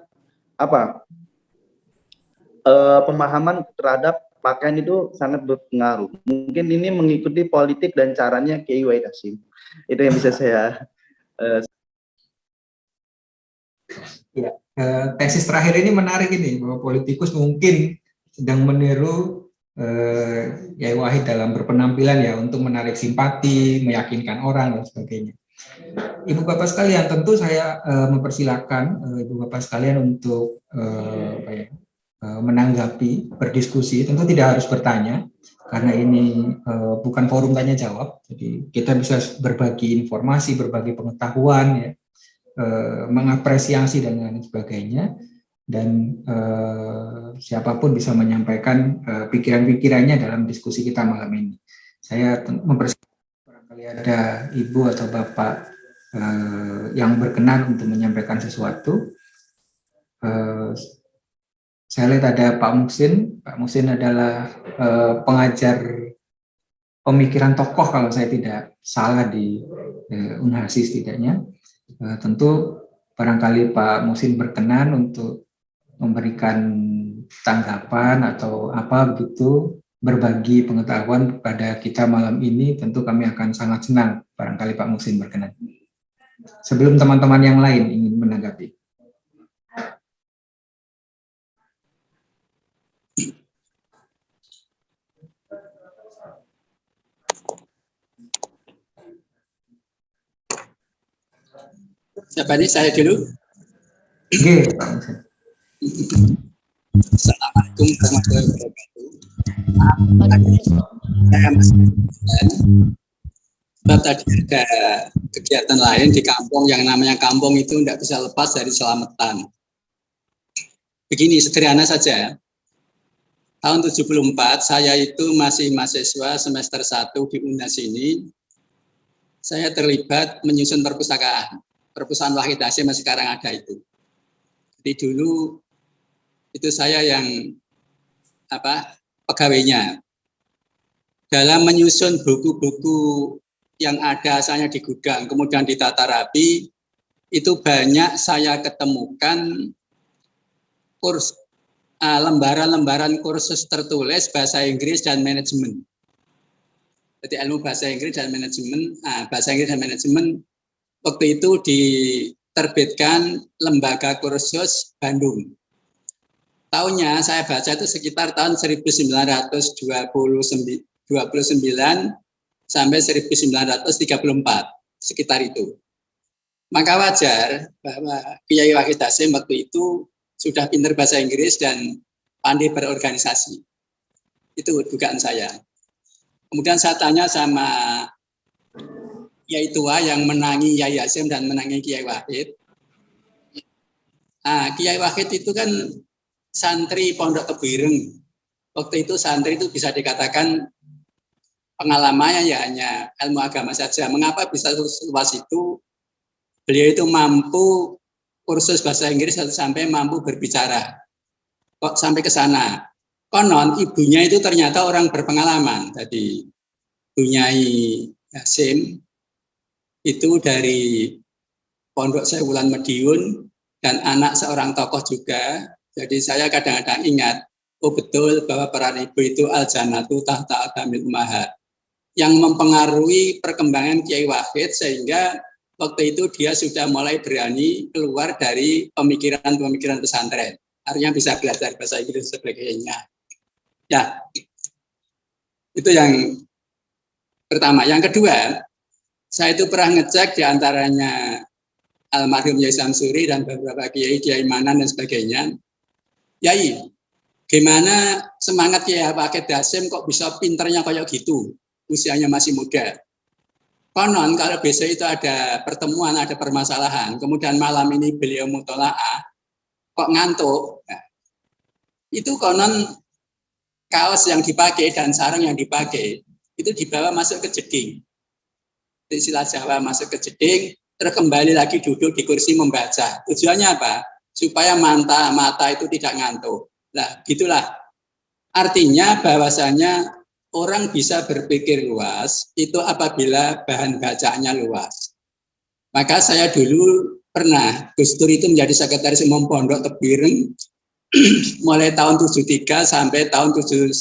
pemahaman terhadap pakaian itu sangat berpengaruh. Mungkin ini mengikuti politik dan caranya Kiai Wahid Hasyim. Itu yang bisa saya tesis terakhir ini menarik ini, bahwa politikus mungkin sedang meniru Kiai Wahid dalam berpenampilan ya, untuk menarik simpati, meyakinkan orang dan sebagainya. Ibu Bapak sekalian, tentu saya mempersilahkan Ibu Bapak sekalian untuk menanggapi, berdiskusi. Tentu tidak harus bertanya karena ini bukan forum tanya jawab. Jadi kita bisa berbagi informasi, berbagi pengetahuan, ya, mengapresiasi dan lain sebagainya. Dan siapapun bisa menyampaikan pikiran-pikirannya dalam diskusi kita malam ini. Saya mempersilakan barangkali ada ibu atau bapak yang berkenan untuk menyampaikan sesuatu. Saya lihat ada Pak Muhsin. Pak Muhsin adalah pengajar pemikiran tokoh kalau saya tidak salah di Unhasi setidaknya. Tentu barangkali Pak Muhsin berkenan untuk memberikan tanggapan atau apa begitu, berbagi pengetahuan kepada kita malam ini. Tentu kami akan sangat senang barangkali Pak Muhsin berkenan. Sebelum teman-teman yang lain ingin menanggapi. Siapa ini? Saya dulu. Oke, Pak Muhsin. Assalamualaikum warahmatullahi wabarakatuh. Saya Mas. Sebab tadi ada kegiatan lain di kampung, yang namanya kampung itu tidak bisa lepas dari selamatan. Begini, sederhana saja. Tahun 74, saya itu masih mahasiswa semester 1 di UNAS ini. Saya terlibat menyusun perpustakaan Wahid Hasyim yang sekarang ada itu. Jadi dulu itu saya yang pegawainya. Dalam menyusun buku-buku yang ada asalnya di gudang, kemudian ditata rapi, itu banyak saya ketemukan lembaran-lembaran kursus tertulis bahasa Inggris dan manajemen. Jadi ilmu bahasa Inggris dan manajemen, waktu itu diterbitkan Lembaga Kursus Bandung. Tahunnya saya baca itu sekitar tahun 1929 sampai 1934, sekitar itu. Maka wajar bahwa Kiai Wahid Hasyim waktu itu sudah pintar bahasa Inggris dan pandai berorganisasi. Itu dugaan saya. Kemudian saya tanya sama Kiai tua yang menangi Kiai Hasyim dan menangi Kiai Wahid. Kiai Wahid itu kan santri Pondok Kebireng. Waktu itu santri itu bisa dikatakan pengalamannya ya hanya ilmu agama saja. Mengapa bisa luas itu? Beliau itu mampu kursus bahasa Inggris sampai mampu berbicara. Kok sampai ke sana? Konon ibunya itu ternyata orang berpengalaman. Jadi Bunyai Hasyim itu dari Pondok Sewulan Madiun dan anak seorang tokoh juga. Jadi saya kadang-kadang ingat, oh betul bahwa peran ibu itu al-janatu tahta adamil ummahat, yang mempengaruhi perkembangan Kiai Wahid sehingga waktu itu dia sudah mulai berani keluar dari pemikiran-pemikiran pesantren. Artinya bisa belajar bahasa Inggris dan sebagainya. Ya, itu yang pertama. Yang kedua, saya itu pernah ngecek di antaranya almarhum Yai Samsuri dan beberapa kiai Manan dan sebagainya. Yai, gimana semangat Kiai Waqid Hasyim kok bisa pinternya kayak gitu, usianya masih muda. Konon kalau besok itu ada pertemuan, ada permasalahan, kemudian malam ini beliau mutola'ah, kok ngantuk. Nah, itu konon kaos yang dipakai dan sarung yang dipakai itu dibawa masuk ke jeding. Istilah Jawa masuk ke jeding, terus kembali lagi duduk di kursi membaca. Tujuannya apa? Supaya mata itu tidak ngantuk. Nah, gitulah. Artinya bahwasanya orang bisa berpikir luas itu apabila bahan bacaannya luas. Maka saya dulu pernah, Gus Dur itu menjadi sekretaris umum Pondok Tebireng mulai tahun 73 sampai tahun 79.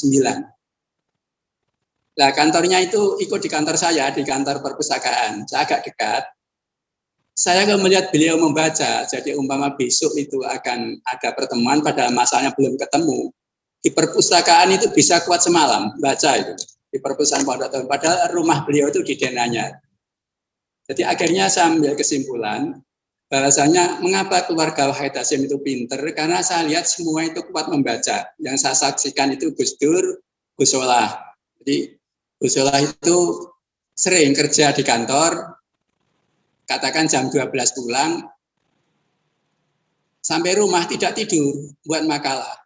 Nah, kantornya itu ikut di kantor saya, di kantor perpustakaan. Saya agak dekat. Saya kalau melihat beliau membaca, jadi umpama besok itu akan ada pertemuan padahal masanya belum ketemu. Di perpustakaan itu bisa kuat semalam baca itu. Di perpustakaan Pondok Tebireng, padahal rumah beliau itu di Denanyar. Jadi akhirnya saya ambil kesimpulan bahwasanya mengapa keluarga Waqid Hasyim itu pinter, karena saya lihat semua itu kuat membaca. Yang saya saksikan itu Gus Dur, Gus Solah. Jadi Gus Solah itu sering kerja di kantor, katakan jam 12 pulang, sampai rumah tidak tidur, buat makalah.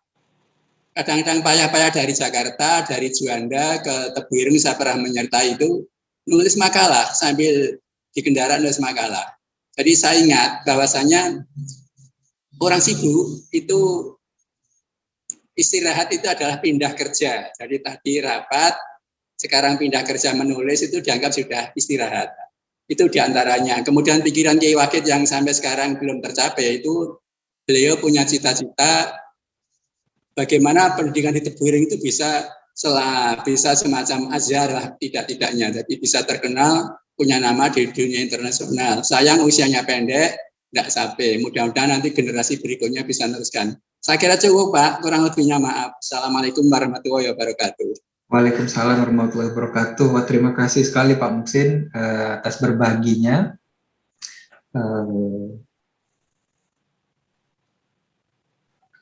Kadang-kadang payah-payah dari Jakarta, dari Juanda ke Tebireng, saya pernah menyertai itu, nulis makalah sambil di kendaraan nulis makalah. Jadi saya ingat bahwasanya orang sibuk itu istirahat itu adalah pindah kerja. Jadi tadi rapat, sekarang pindah kerja menulis itu dianggap sudah istirahat. Itu diantaranya. Kemudian pikiran Kiai Waqid yang sampai sekarang belum tercapai itu beliau punya cita-cita bagaimana pendidikan di Tebireng itu bisa semacam Azhar lah tidak-tidaknya. Jadi bisa terkenal, punya nama di dunia internasional. Sayang usianya pendek, tidak sampai. Mudah-mudahan nanti generasi berikutnya bisa meneruskan. Saya kira cukup Pak, kurang lebihnya maaf. Assalamualaikum warahmatullahi wabarakatuh. Waalaikumsalam warahmatullahi wabarakatuh. Wah, terima kasih sekali Pak Muhsin atas berbaginya.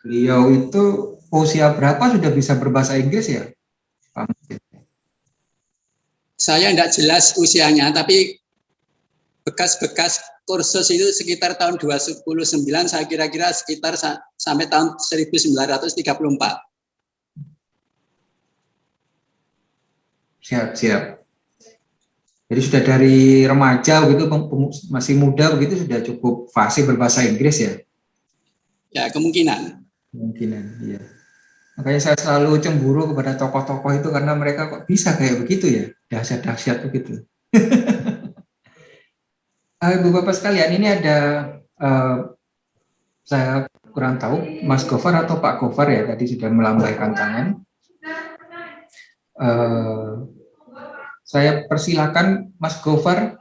Beliau itu usia berapa sudah bisa berbahasa Inggris ya, Pak Muhsin? Saya tidak jelas usianya, tapi bekas-bekas kursus itu sekitar tahun 2009, saya kira-kira sekitar sampai tahun 1934. Siap. Jadi sudah dari remaja begitu, masih muda begitu sudah cukup fasih berbahasa Inggris ya? Ya, kemungkinan. Kemungkinan, iya. Makanya saya selalu cemburu kepada tokoh-tokoh itu karena mereka kok bisa kayak begitu ya, dahsyat-dahsyat begitu. Ibu Bapak sekalian, ini ada saya kurang tahu Mas Gofar atau Pak Gofar ya tadi sudah melambaikan tangan. Saya persilakan Mas Gofar.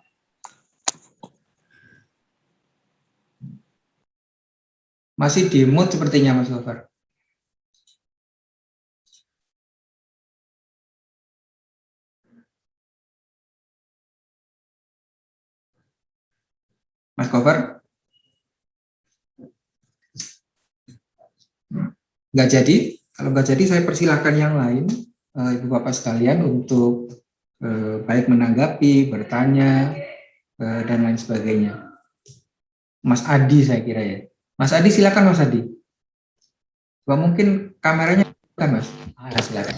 Masih di mute sepertinya Mas Gofar. Mas Gofar? Nggak jadi. Kalau nggak jadi saya persilakan yang lain, Ibu Bapak sekalian untuk baik menanggapi, bertanya, dan lain sebagainya. Mas Adi saya kira ya. Mas Adi silakan Mas Adi. Mungkin kameranya bukan Mas. Silakan.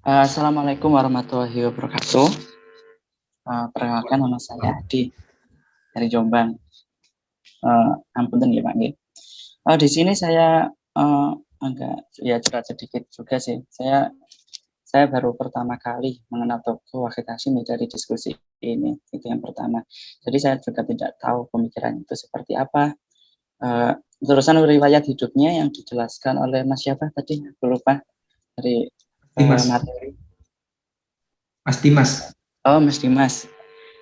Assalamualaikum warahmatullahi wabarakatuh. Perkenalkan nama saya Adi dari Jombang. Ampun ya Pak. Di sini saya agak ya curhat sedikit juga sih. Saya baru pertama kali mengenal tokoh Waqid Hasyim dari diskusi ini, itu yang pertama. Jadi saya juga tidak tahu pemikiran itu seperti apa. Terusan riwayat hidupnya yang dijelaskan oleh Mas siapa tadi? Aku lupa dari materi. Mas Dimas. Oh, Mas Dimas.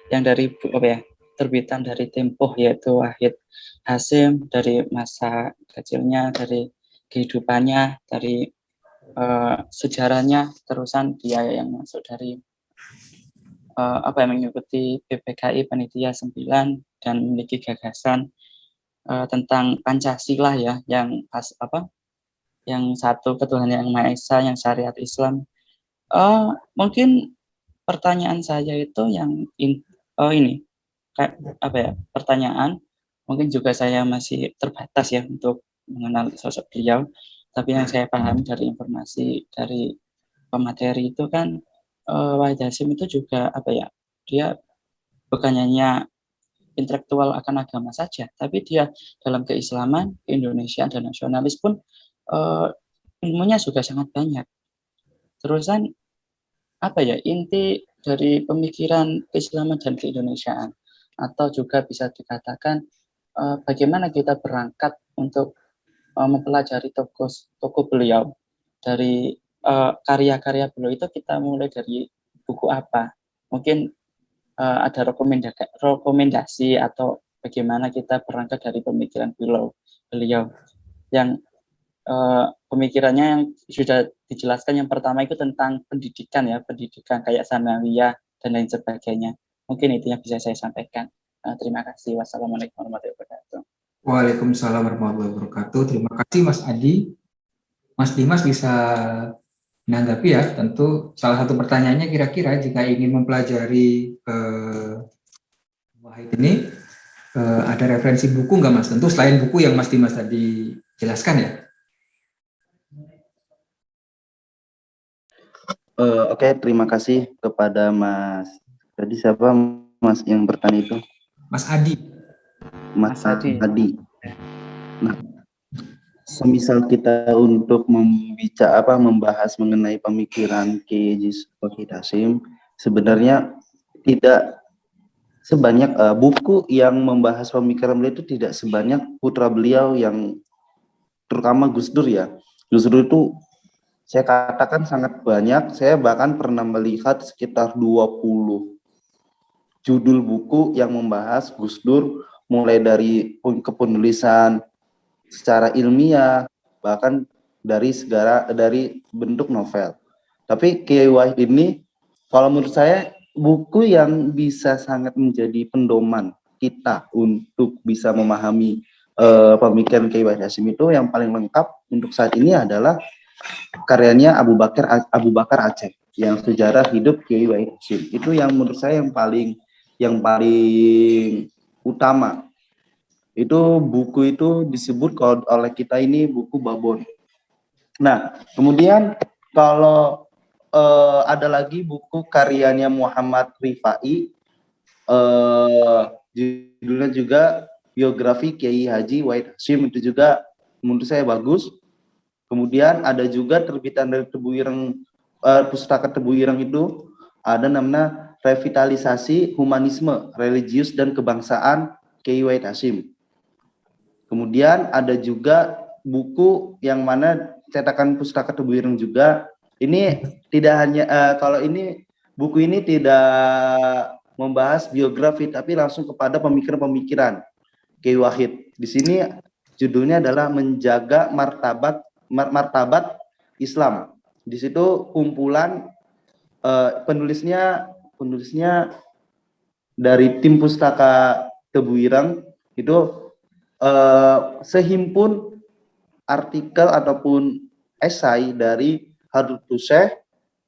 Yang dari apa ya? terbitan dari Tempo, yaitu Wahid Hasyim, dari masa kecilnya, dari kehidupannya, dari sejarahnya, terusan dia yang masuk dari mengikuti PPKI Panitia 9 dan memiliki gagasan tentang Pancasila ya, yang yang satu ketuhanan yang Maha Esa, yang syariat Islam. Mungkin pertanyaan saya itu yang ini kayak pertanyaan, mungkin juga saya masih terbatas ya untuk mengenal sosok beliau, tapi yang saya pahami dari informasi dari pemateri itu kan Wahid Hasyim itu juga dia bukan hanya intelektual akan agama saja, tapi dia dalam keislaman, keindonesiaan dan nasionalis pun ilmunya juga sangat banyak. Terusan inti dari pemikiran keislaman dan keindonesiaan, atau juga bisa dikatakan bagaimana kita berangkat untuk mempelajari tokoh beliau, dari karya-karya beliau itu kita mulai dari buku apa, mungkin ada rekomendasi atau bagaimana kita berangkat dari pemikiran beliau yang pemikirannya yang sudah dijelaskan. Yang pertama itu tentang pendidikan kayak sanawiyah dan lain sebagainya. Mungkin itu yang bisa saya sampaikan. Terima kasih. Wassalamualaikum warahmatullahi wabarakatuh. Waalaikumsalam warahmatullahi wabarakatuh. Terima kasih Mas Adi. Mas Dimas bisa menanggapi ya. Tentu salah satu pertanyaannya kira-kira jika ingin mempelajari Wahid ini ada referensi buku nggak Mas? Tentu selain buku yang Mas Dimas tadi jelaskan ya. Oke, terima kasih kepada Mas. Tadi siapa Mas yang bertanya itu? Mas Adi. Mas Adi. Nah, semisal kita untuk membahas mengenai pemikiran Kiai Wahid Hasyim, sebenarnya tidak sebanyak buku yang membahas pemikiran beliau itu tidak sebanyak putra beliau yang terutama Gus Dur ya. Gus Dur itu saya katakan sangat banyak. Saya bahkan pernah melihat sekitar 20 judul buku yang membahas Gus Dur, mulai dari kepenulisan secara ilmiah, bahkan dari bentuk novel. Tapi Kiai Wahid ini, kalau menurut saya, buku yang bisa sangat menjadi pedoman kita untuk bisa memahami pemikiran Kiai Wahid Hasyim itu yang paling lengkap untuk saat ini adalah karyanya Abu Bakar Aceh, yang sejarah hidup Kiai Wahid Hasyim. Itu yang menurut saya yang paling utama. Itu buku itu disebut oleh kita ini buku babon. Nah, kemudian kalau ada lagi buku karyanya Muhammad Rifai, judulnya juga biografi Kiai Haji Wahid Hasyim, itu juga menurut saya bagus. Kemudian ada juga terbitan dari Tebu Ireng, Pustaka Tebu Ireng itu ada namanya Revitalisasi Humanisme, Religius dan Kebangsaan Kiai Wahid Hasyim. Kemudian ada juga buku yang mana cetakan Pustaka Tebu Ireng juga. Ini tidak hanya buku ini tidak membahas biografi, tapi langsung kepada pemikiran-pemikiran Kiai Wahid. Di sini judulnya adalah Menjaga Martabat Islam. Di situ kumpulan penulisnya dari tim Pustaka Tebu Ireng itu sehimpun artikel ataupun esai dari Hadratus Syekh,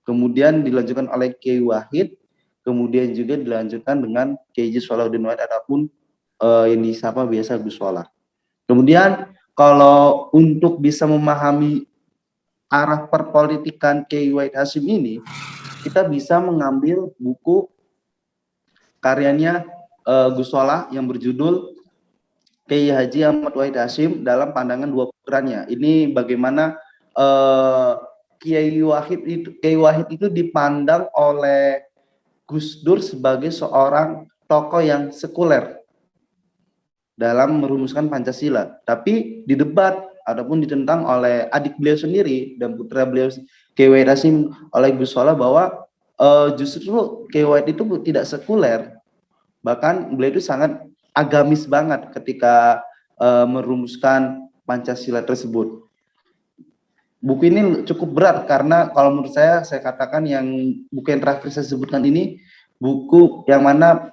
kemudian dilanjutkan oleh Kiai Wahid, kemudian juga dilanjutkan dengan Kiai Salahuddin Wahid ataupun yang disapa biasa Gus Solah. Kemudian kalau untuk bisa memahami arah perpolitikan Kiai Wahid Hasyim ini, kita bisa mengambil buku karyanya Gus Solah yang berjudul Kiai Haji Ahmad Wahid Hasyim dalam pandangan dua putranya. Ini bagaimana Kiai Wahid itu dipandang oleh Gus Dur sebagai seorang tokoh yang sekuler dalam merumuskan Pancasila, tapi di debat ataupun ditentang oleh adik beliau sendiri dan putra beliau Kiai Wahid Hasyim oleh Gus Solah bahwa justru Kiai Wahid itu tidak sekuler, Bahkan beliau itu sangat agamis banget ketika merumuskan Pancasila tersebut. Buku ini cukup berat karena kalau menurut saya katakan yang buku yang terakhir saya sebutkan ini buku yang mana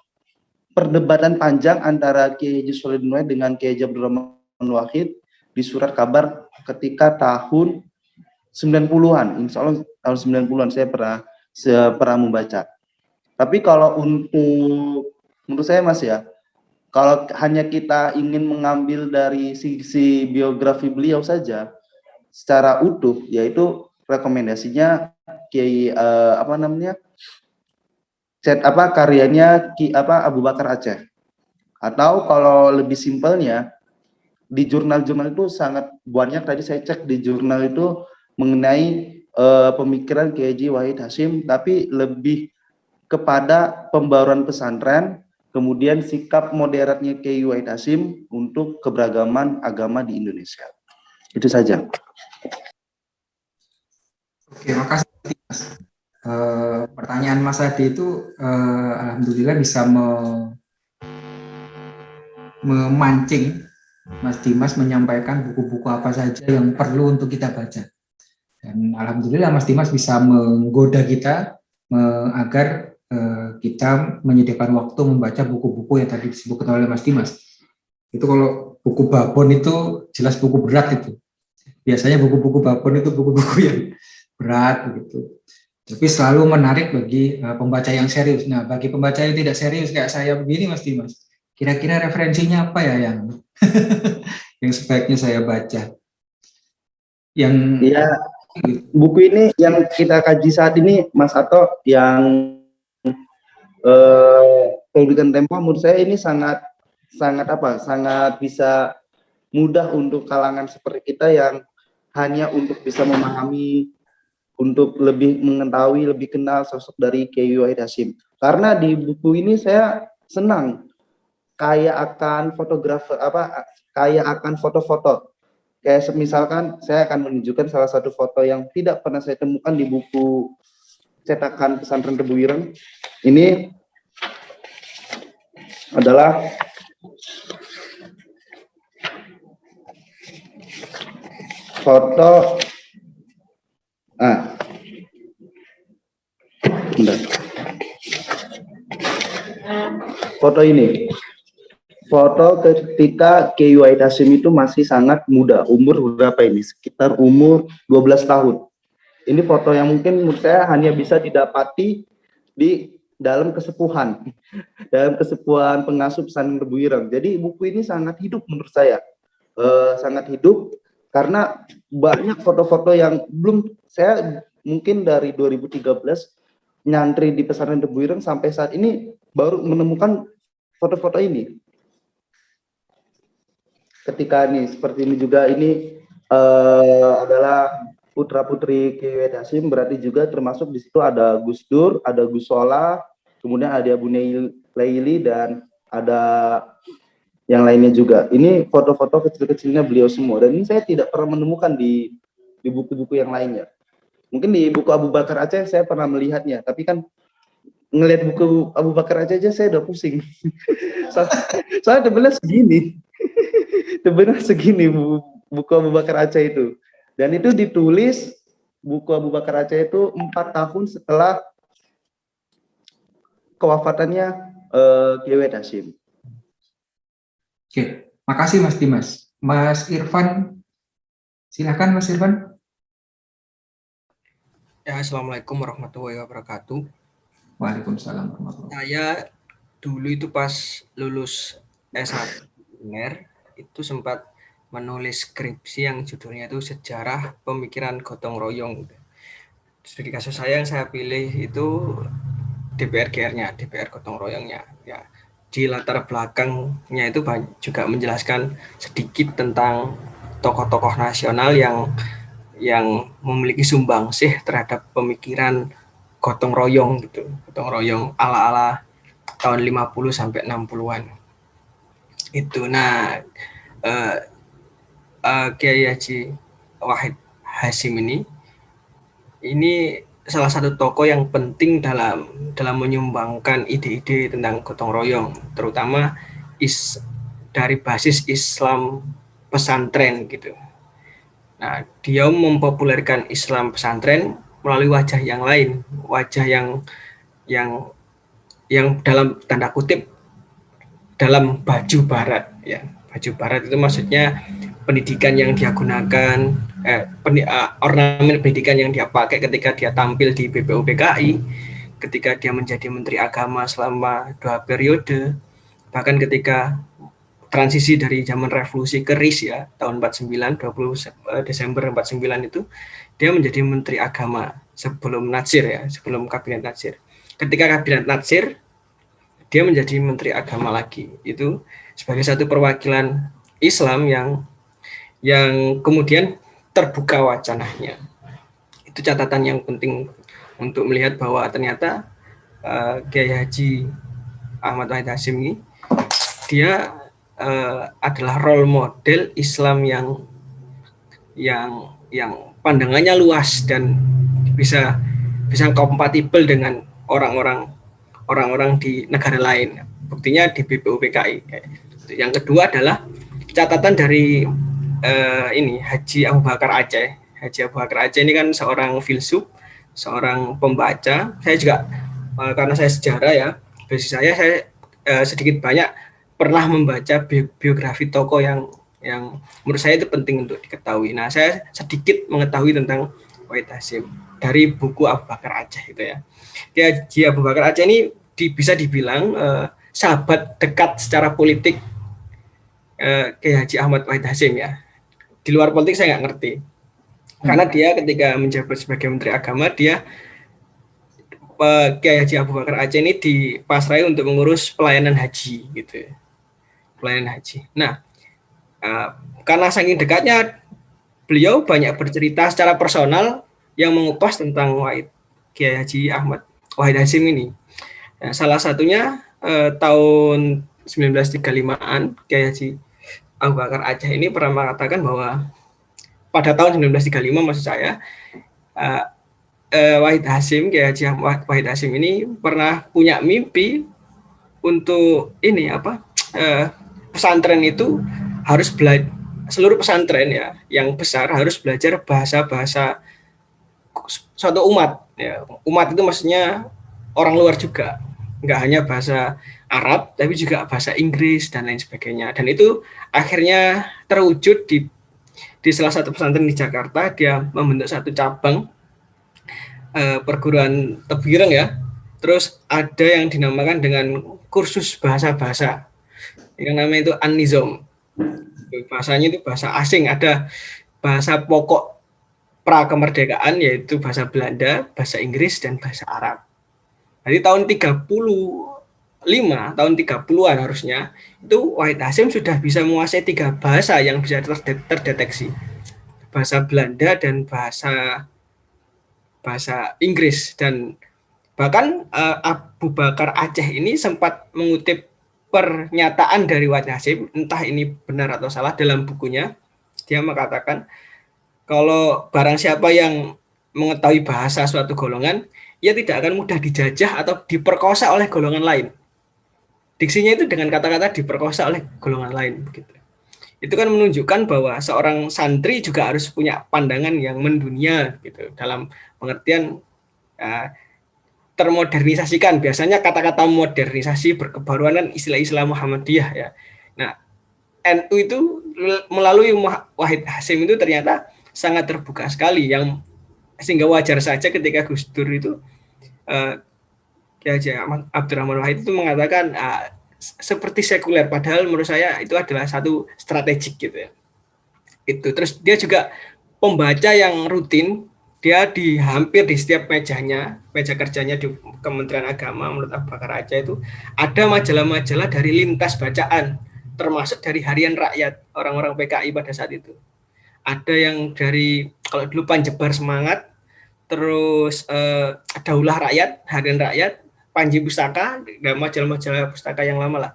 perdebatan panjang antara Kiai Haji Solihin dengan Kiai Haji Abdurrahman Wahid di surat kabar ketika tahun 90-an, insya Allah tahun 90-an saya pernah membaca. Tapi kalau untuk menurut saya Mas ya, kalau hanya kita ingin mengambil dari sisi biografi beliau saja secara utuh, yaitu rekomendasinya Kiai karyanya Abu Bakar Aceh. Atau kalau lebih simpelnya di jurnal-jurnal itu sangat banyak, tadi saya cek di jurnal itu mengenai pemikiran Kiai Haji Wahid Hasyim, tapi lebih kepada pembaruan pesantren, kemudian sikap moderatnya Kiai Wahid Hasyim untuk keberagaman agama di Indonesia. Itu saja. Oke, makasih Mas. Pertanyaan Mas Adi itu alhamdulillah bisa memancing Mas Dimas menyampaikan buku-buku apa saja yang perlu untuk kita baca. Dan alhamdulillah Mas Dimas bisa menggoda kita agar kita menyediakan waktu membaca buku-buku yang tadi disebutkan oleh Mas Dimas. Itu kalau buku babon itu jelas buku berat itu. Biasanya buku-buku babon itu buku-buku yang berat begitu. Tapi selalu menarik bagi pembaca yang serius. Nah, bagi pembaca yang tidak serius kayak saya begini Mas Dimas, kira-kira referensinya apa ya yang yang sebaiknya saya baca? Yang ya, buku ini yang kita kaji saat ini Mas Ato yang Pendidikan Tempo, menurut saya ini sangat bisa mudah untuk kalangan seperti kita yang hanya untuk bisa memahami, untuk lebih mengetahui, lebih kenal sosok dari Kiai Wahid Hasyim. Karena di buku ini saya senang kaya akan foto-foto. Kayak misalkan saya akan menunjukkan salah satu foto yang tidak pernah saya temukan di buku cetakan Pesantren Tebu Ireng. Ini adalah foto foto ini. Foto ketika Kiai Wahid Hasyim itu masih sangat muda, umur berapa ini? Sekitar umur 12 tahun. Ini foto yang mungkin menurut saya hanya bisa didapati di dalam kesepuhan pengasuh Pesantren Tebu Ireng. Jadi buku ini sangat hidup menurut saya, sangat hidup karena banyak foto-foto yang belum saya mungkin dari 2013 nyantri di Pesantren Tebu Ireng sampai saat ini baru menemukan foto-foto ini. Ketika ini seperti ini juga, ini adalah putra-putri Kiai Wahid Hasyim, berarti juga termasuk di situ ada Gus Dur, ada Gus Solah, kemudian ada Abu Laili, dan ada yang lainnya juga. Ini foto-foto kecil-kecilnya beliau semua, dan ini saya tidak pernah menemukan di buku-buku yang lainnya. Mungkin di buku Abu Bakar Aceh saya pernah melihatnya, tapi kan ngelihat buku Abu Bakar Aceh aja saya udah pusing. Soalnya sebenarnya segini buku Abu Bakar Aceh itu. Dan itu ditulis buku Abu Bakar Aceh itu 4 tahun setelah kewafatannya Kiai Wahid Hasyim. Oke, makasih Mas Dimas. Mas Irfan, silakan Mas Irfan. Ya, Assalamualaikum warahmatullahi wabarakatuh. Waalaikumsalam warahmatullahi wabarakatuh. Saya dulu itu pas lulus S1 itu sempat menulis skripsi yang judulnya itu Sejarah Pemikiran Gotong Royong. Studi kasus saya yang saya pilih itu DPR GR-nya, DPR Gotong Royongnya. Ya, di latar belakangnya itu juga menjelaskan sedikit tentang tokoh-tokoh nasional yang memiliki sumbangsih terhadap pemikiran gotong royong gitu, gotong royong ala-ala tahun 50 sampai 60-an. Itu. Nah, Kiai Haji Wahid Hasyim ini salah satu tokoh yang penting dalam menyumbangkan ide-ide tentang gotong royong, terutama dari basis Islam pesantren gitu. Nah, dia mempopulerkan Islam pesantren melalui wajah yang lain, wajah yang dalam tanda kutip dalam baju barat ya. Baju barat itu maksudnya pendidikan yang dia gunakan, ornamen pendidikan yang dia pakai ketika dia tampil di BPUPKI, ketika dia menjadi Menteri Agama selama 2 periode, bahkan ketika transisi dari zaman revolusi keris ya, tahun 49, 20 Desember 49 itu, dia menjadi Menteri Agama sebelum Natsir ya, sebelum Kabinet Natsir. Ketika Kabinet Natsir, dia menjadi Menteri Agama lagi. Itu sebagai satu perwakilan Islam yang kemudian terbuka wacananya. Itu catatan yang penting untuk melihat bahwa ternyata Kiai Haji Ahmad Wahid Hasyim ini dia adalah role model Islam yang pandangannya luas dan bisa kompatibel dengan orang-orang di negara lain. Buktinya di BPUPKI. Yang kedua adalah catatan dari Haji Abu Bakar Aceh. Haji Abu Bakar Aceh ini kan seorang filsuf, seorang pembaca. Saya juga karena saya sejarah ya, bagi saya sedikit banyak pernah membaca biografi tokoh yang menurut saya itu penting untuk diketahui. Nah, saya sedikit mengetahui tentang Wahid Hasyim dari buku Abu Bakar Aceh itu ya. Haji Abu Bakar Aceh ini bisa dibilang sahabat dekat secara politik Kiai Haji Ahmad Wahid Hasyim ya. Di luar politik saya nggak ngerti. Karena dia ketika menjabat sebagai Menteri Agama, dia Kiai Haji Abu Bakar Aceh ini dipasrai untuk mengurus pelayanan haji gitu. Pelayanan haji. Nah, karena saking dekatnya, beliau banyak bercerita secara personal yang mengupas tentang Kiai Haji Ahmad Wahid Hasyim ini. Nah, salah satunya tahun 1935-an Kiai Haji Abu Bakar Aceh ini pernah mengatakan bahwa pada tahun 1935 maksud saya Wahid Hasyim, Kiai Haji Wahid Hasyim ini pernah punya mimpi untuk pesantren itu harus belajar, seluruh pesantren ya yang besar harus belajar bahasa-bahasa suatu umat ya. Umat itu maksudnya orang luar juga, nggak hanya bahasa Arab tapi juga bahasa Inggris dan lain sebagainya. Dan itu akhirnya terwujud di salah satu pesantren di Jakarta. Dia membentuk satu cabang perguruan Tebuireng ya. Terus ada yang dinamakan dengan kursus bahasa-bahasa yang namanya itu An-Nizam. Bahasanya itu bahasa asing, ada bahasa pokok pra kemerdekaan yaitu bahasa Belanda, bahasa Inggris dan bahasa Arab. Jadi tahun tahun 30-an harusnya itu Wahid Hasyim sudah bisa menguasai 3 bahasa yang bisa terdeteksi. Bahasa Belanda dan bahasa Inggris. Dan bahkan Abu Bakar Aceh ini sempat mengutip pernyataan dari Wahid Hasyim, entah ini benar atau salah, dalam bukunya. Dia mengatakan kalau barang siapa yang mengetahui bahasa suatu golongan, ia tidak akan mudah dijajah atau diperkosa oleh golongan lain. Diksinya itu dengan kata-kata diperkosa oleh golongan lain begitu. Itu kan menunjukkan bahwa seorang santri juga harus punya pandangan yang mendunia gitu, dalam pengertian termodernisasikan. Biasanya kata-kata modernisasi berkebaruan kan istilah-istilah Muhammadiyah ya. Nah, NU itu melalui Wahid Hasyim itu ternyata sangat terbuka sekali, yang sehingga wajar saja ketika Gus Dur itu Kiai Haji Abdurrahman Wahid itu mengatakan seperti sekuler, padahal menurut saya itu adalah satu strategik gitu ya. Itu terus dia juga pembaca yang rutin, dia hampir di setiap meja kerjanya di Kementerian Agama menurut Abu Bakar Aceh itu ada majalah-majalah dari lintas bacaan, termasuk dari Harian Rakyat orang-orang PKI pada saat itu. Ada yang dari, kalau dulu Panjebar Semangat, terus Daulah Rakyat, Harian Rakyat, Panji Pustaka, dan majalah-majalah pustaka yang lama lah.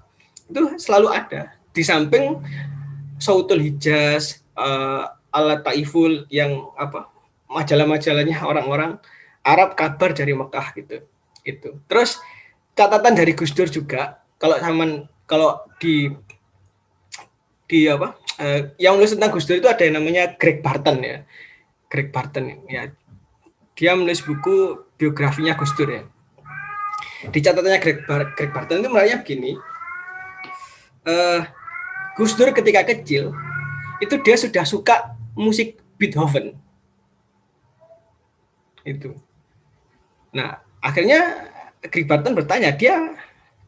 Itu selalu ada. Di samping Sautul Hijaz, Al-Taiful yang majalah-majalahnya orang-orang Arab kabar dari Mekah gitu. Itu. Terus catatan dari Gus Dur juga kalau di apa yang menulis tentang Gus Dur itu ada yang namanya Greg Barton ya. Greg Barton ya. Dia menulis buku biografinya Gus Dur ya. Di catatannya Greg Barton itu mulainya begini. Gus Dur ketika kecil itu dia sudah suka musik Beethoven. Itu. Nah, akhirnya Greg Barton bertanya, dia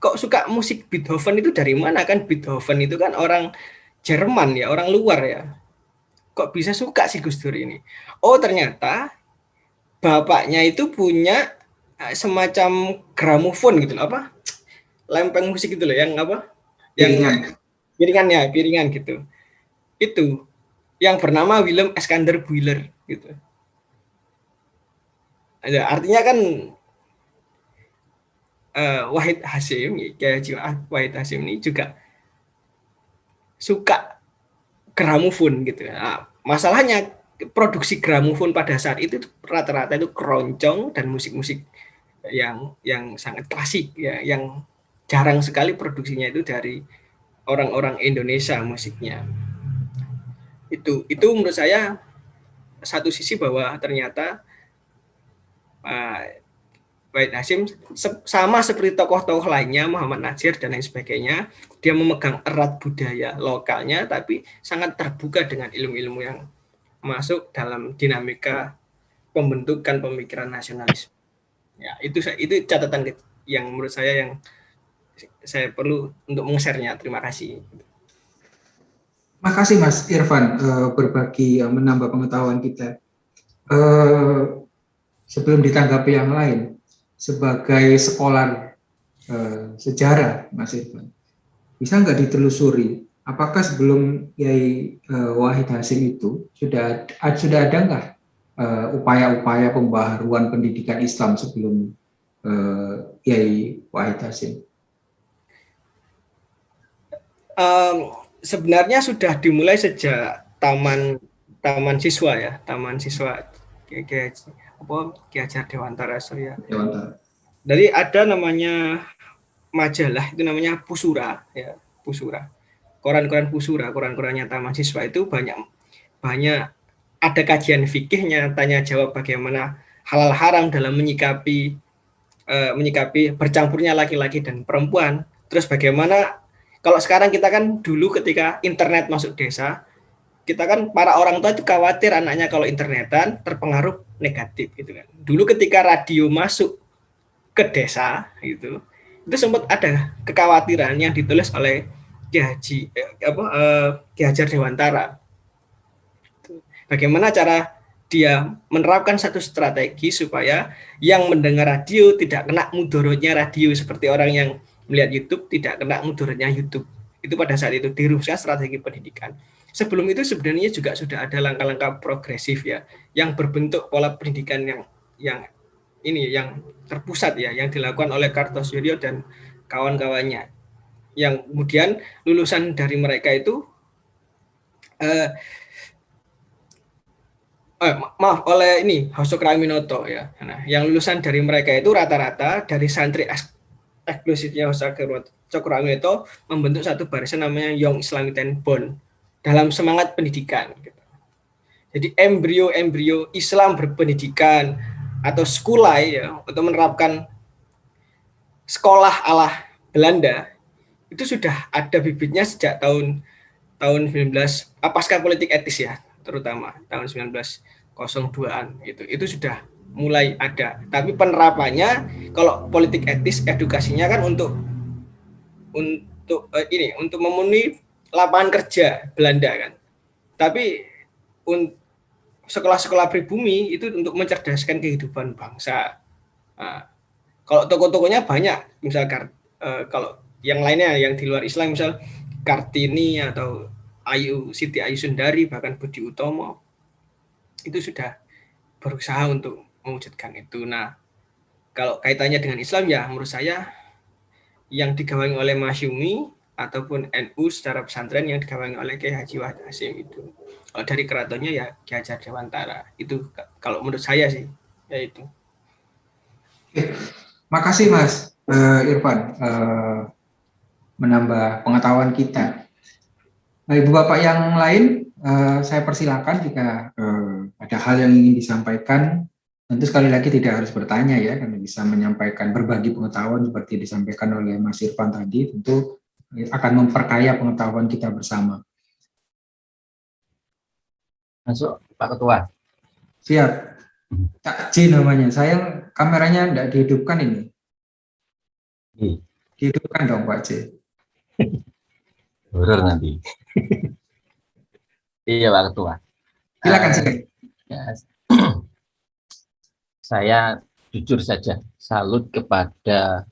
kok suka musik Beethoven itu dari mana? Kan Beethoven itu kan orang Jerman ya, orang luar ya. Kok bisa suka si Gus Dur ini? Oh, ternyata bapaknya itu punya semacam gramofon gitu loh, apa? Lempeng musik gitu loh, yang apa? Yang piringan gitu. Itu yang bernama Willem Eskander Buehler gitu. Artinya kan Wahid Hasyim, Wahid Hasyim ini juga suka gramofon gitu. Nah, masalahnya produksi gramofon pada saat itu rata-rata itu keroncong dan musik-musik yang sangat klasik ya, yang jarang sekali produksinya itu dari orang-orang Indonesia musiknya. Itu menurut saya satu sisi bahwa ternyata Wahid Hasyim sama seperti tokoh-tokoh lainnya, Muhammad Natsir dan lain sebagainya, dia memegang erat budaya lokalnya, tapi sangat terbuka dengan ilmu-ilmu yang masuk dalam dinamika pembentukan pemikiran nasionalisme. Ya, itu catatan yang menurut saya yang saya perlu untuk meng-share-nya. Terima kasih. Makasih Mas Irfan berbagi menambah pengetahuan kita. Sebelum ditanggapi yang lain, sebagai sekolah sejarah, Mas Irfan, bisa nggak ditelusuri apakah sebelum Kiai Wahid Hasyim itu sudah ada nggak upaya-upaya pembaharuan pendidikan Islam sebelum Kiai Wahid Hasyim? Sebenarnya sudah dimulai sejak taman siswa ya, taman siswa Ki Hajar Dewantara Surya. Jadi ada namanya majalah itu namanya Pusura ya, Pusura. Koran-koran Pusura, koran-korannya taman siswa itu banyak ada kajian fikihnya, tanya jawab bagaimana halal haram dalam menyikapi bercampurnya laki-laki dan perempuan. Terus bagaimana kalau sekarang kita kan dulu ketika internet masuk desa, kita kan para orang tua itu khawatir anaknya kalau internetan terpengaruh negatif gitu kan. Dulu ketika radio masuk ke desa itu sempat ada kekhawatiran yang ditulis oleh Ki Hajar Dewantara. Bagaimana cara dia menerapkan satu strategi supaya yang mendengar radio tidak kena mudorotnya radio, seperti orang yang melihat YouTube tidak kena mudorotnya YouTube. Itu pada saat itu dirumuskan strategi pendidikan. Sebelum itu sebenarnya juga sudah ada langkah-langkah progresif ya, yang berbentuk pola pendidikan yang terpusat ya, yang dilakukan oleh Kartosoewirjo dan kawan-kawannya. Yang kemudian lulusan dari mereka itu oleh Hoso Kraminoto ya. Nah, yang lulusan dari mereka itu rata-rata dari santri eksklusifnya Hoso Kraminoto membentuk satu barisan namanya Young Islamiten Bond dalam semangat pendidikan. Jadi embrio Islam berpendidikan atau sekulai ya, untuk menerapkan sekolah ala Belanda itu sudah ada bibitnya sejak tahun 19 pasca politik etis ya, terutama tahun 1902-an itu sudah mulai ada. Tapi penerapannya kalau politik etis edukasinya kan untuk memenuhi lapangan kerja Belanda kan. Tapi sekolah-sekolah pribumi itu untuk mencerdaskan kehidupan bangsa. Nah, kalau tokoh-tokohnya banyak, misalkan kalau yang lainnya yang di luar Islam, misal Kartini atau Siti Ayu Sundari, bahkan Budi Utomo, itu sudah berusaha untuk mewujudkan itu. Nah, kalau kaitannya dengan Islam ya menurut saya yang digawangi oleh Masyumi ataupun NU secara pesantren yang digawangi oleh Kiai Haji Wahid Hasyim itu. Kalau dari keratonnya ya Ki Hajar Dewantara. Itu kalau menurut saya sih, ya itu. Makasih Mas Irfan, menambah pengetahuan kita. Nah, Ibu Bapak yang lain, saya persilakan jika ada hal yang ingin disampaikan. Tentu sekali lagi tidak harus bertanya ya, karena bisa menyampaikan berbagi pengetahuan seperti disampaikan oleh Mas Irfan tadi, tentu akan memperkaya pengetahuan kita bersama. Masuk Pak Ketua. Siap. Cak J namanya. Sayang kameranya tidak dihidupkan ini. Dihidupkan dong Pak J. Horor nanti. Iya Pak Ketua. Silakan silakan. Ya, saya jujur saja salut kepada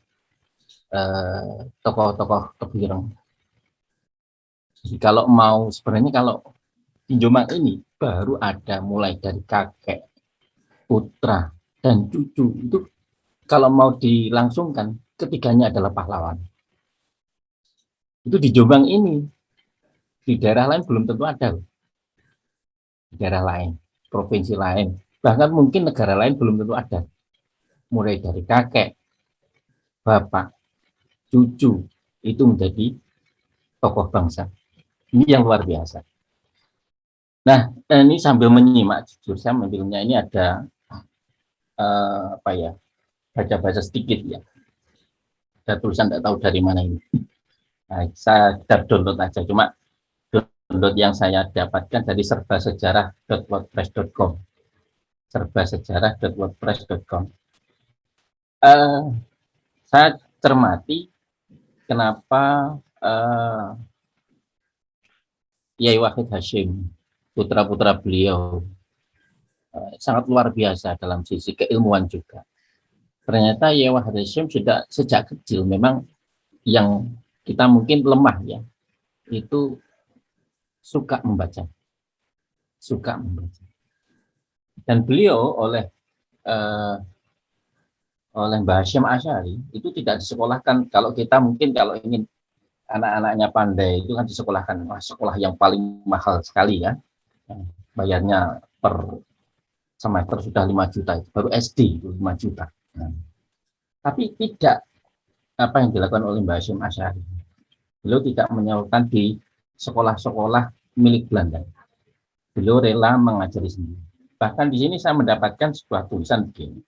tokoh-tokoh Kebireng. Jadi kalau mau sebenarnya kalau di Jombang ini baru ada mulai dari kakek, putra, dan cucu itu kalau mau dilangsungkan ketiganya adalah pahlawan. Itu di Jombang ini, di daerah lain belum tentu ada. Di daerah lain, provinsi lain, bahkan mungkin negara lain belum tentu ada. Mulai dari kakek, bapak, cucu, itu menjadi tokoh bangsa. Ini yang luar biasa. Nah, ini sambil menyimak, jujur saya mengambilnya ini ada baca-baca sedikit ya. Ada tulisan tidak tahu dari mana ini. Nah, saya download aja, cuma download yang saya dapatkan dari serbasejarah.wordpress.com. serbasejarah.wordpress.com. Saya cermati kenapa Yai Wahid Hasyim, putra-putra beliau, sangat luar biasa dalam sisi keilmuan juga. Ternyata Yai Wahid Hasyim sudah sejak kecil memang yang kita mungkin lemah ya, itu suka membaca. Dan beliau oleh Mbah Hasyim Asy'ari itu tidak disekolahkan. Kalau kita mungkin kalau ingin anak-anaknya pandai itu kan disekolahkan, sekolah yang paling mahal sekali ya, bayarnya per semester sudah 5 juta, itu baru SD itu 5 juta. Tapi tidak apa yang dilakukan oleh Mbah Hasyim Asy'ari. Beliau tidak menyalurkan di sekolah-sekolah milik Belanda. Beliau rela mengajari sendiri. Bahkan di sini saya mendapatkan sebuah tulisan begini.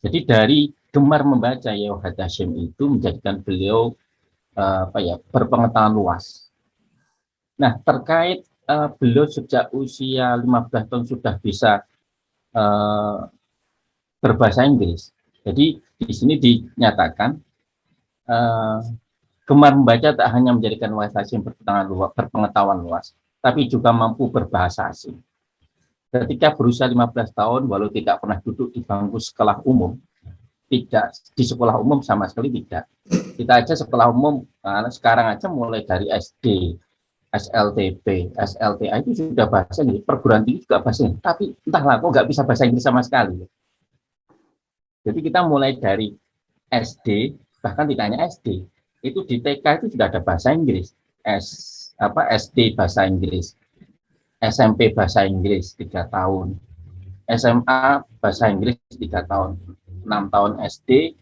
Jadi dari gemar membaca Yai Wahid Hasyim itu menjadikan beliau berpengetahuan luas. Nah, terkait beliau sejak usia 15 tahun sudah bisa berbahasa Inggris. Jadi di sini dinyatakan gemar membaca tak hanya menjadikan Wahid Hasyim berpengetahuan luas, tapi juga mampu berbahasa asing. Ketika berusia 15 tahun, walau tidak pernah duduk di bangku sekolah umum, tidak di sekolah umum sama sekali tidak. Kita aja sekolah umum, sekarang aja mulai dari SD, SLTP, SLTA itu sudah bahasa Inggris, perguruan tinggi juga bahasa Inggris. Tapi entahlah kok nggak bisa bahasa Inggris sama sekali. Jadi kita mulai dari SD, bahkan tidak hanya SD, itu di TK itu sudah ada bahasa Inggris, SD bahasa Inggris, SMP bahasa Inggris 3 tahun, SMA bahasa Inggris 3 tahun, 6 tahun SD,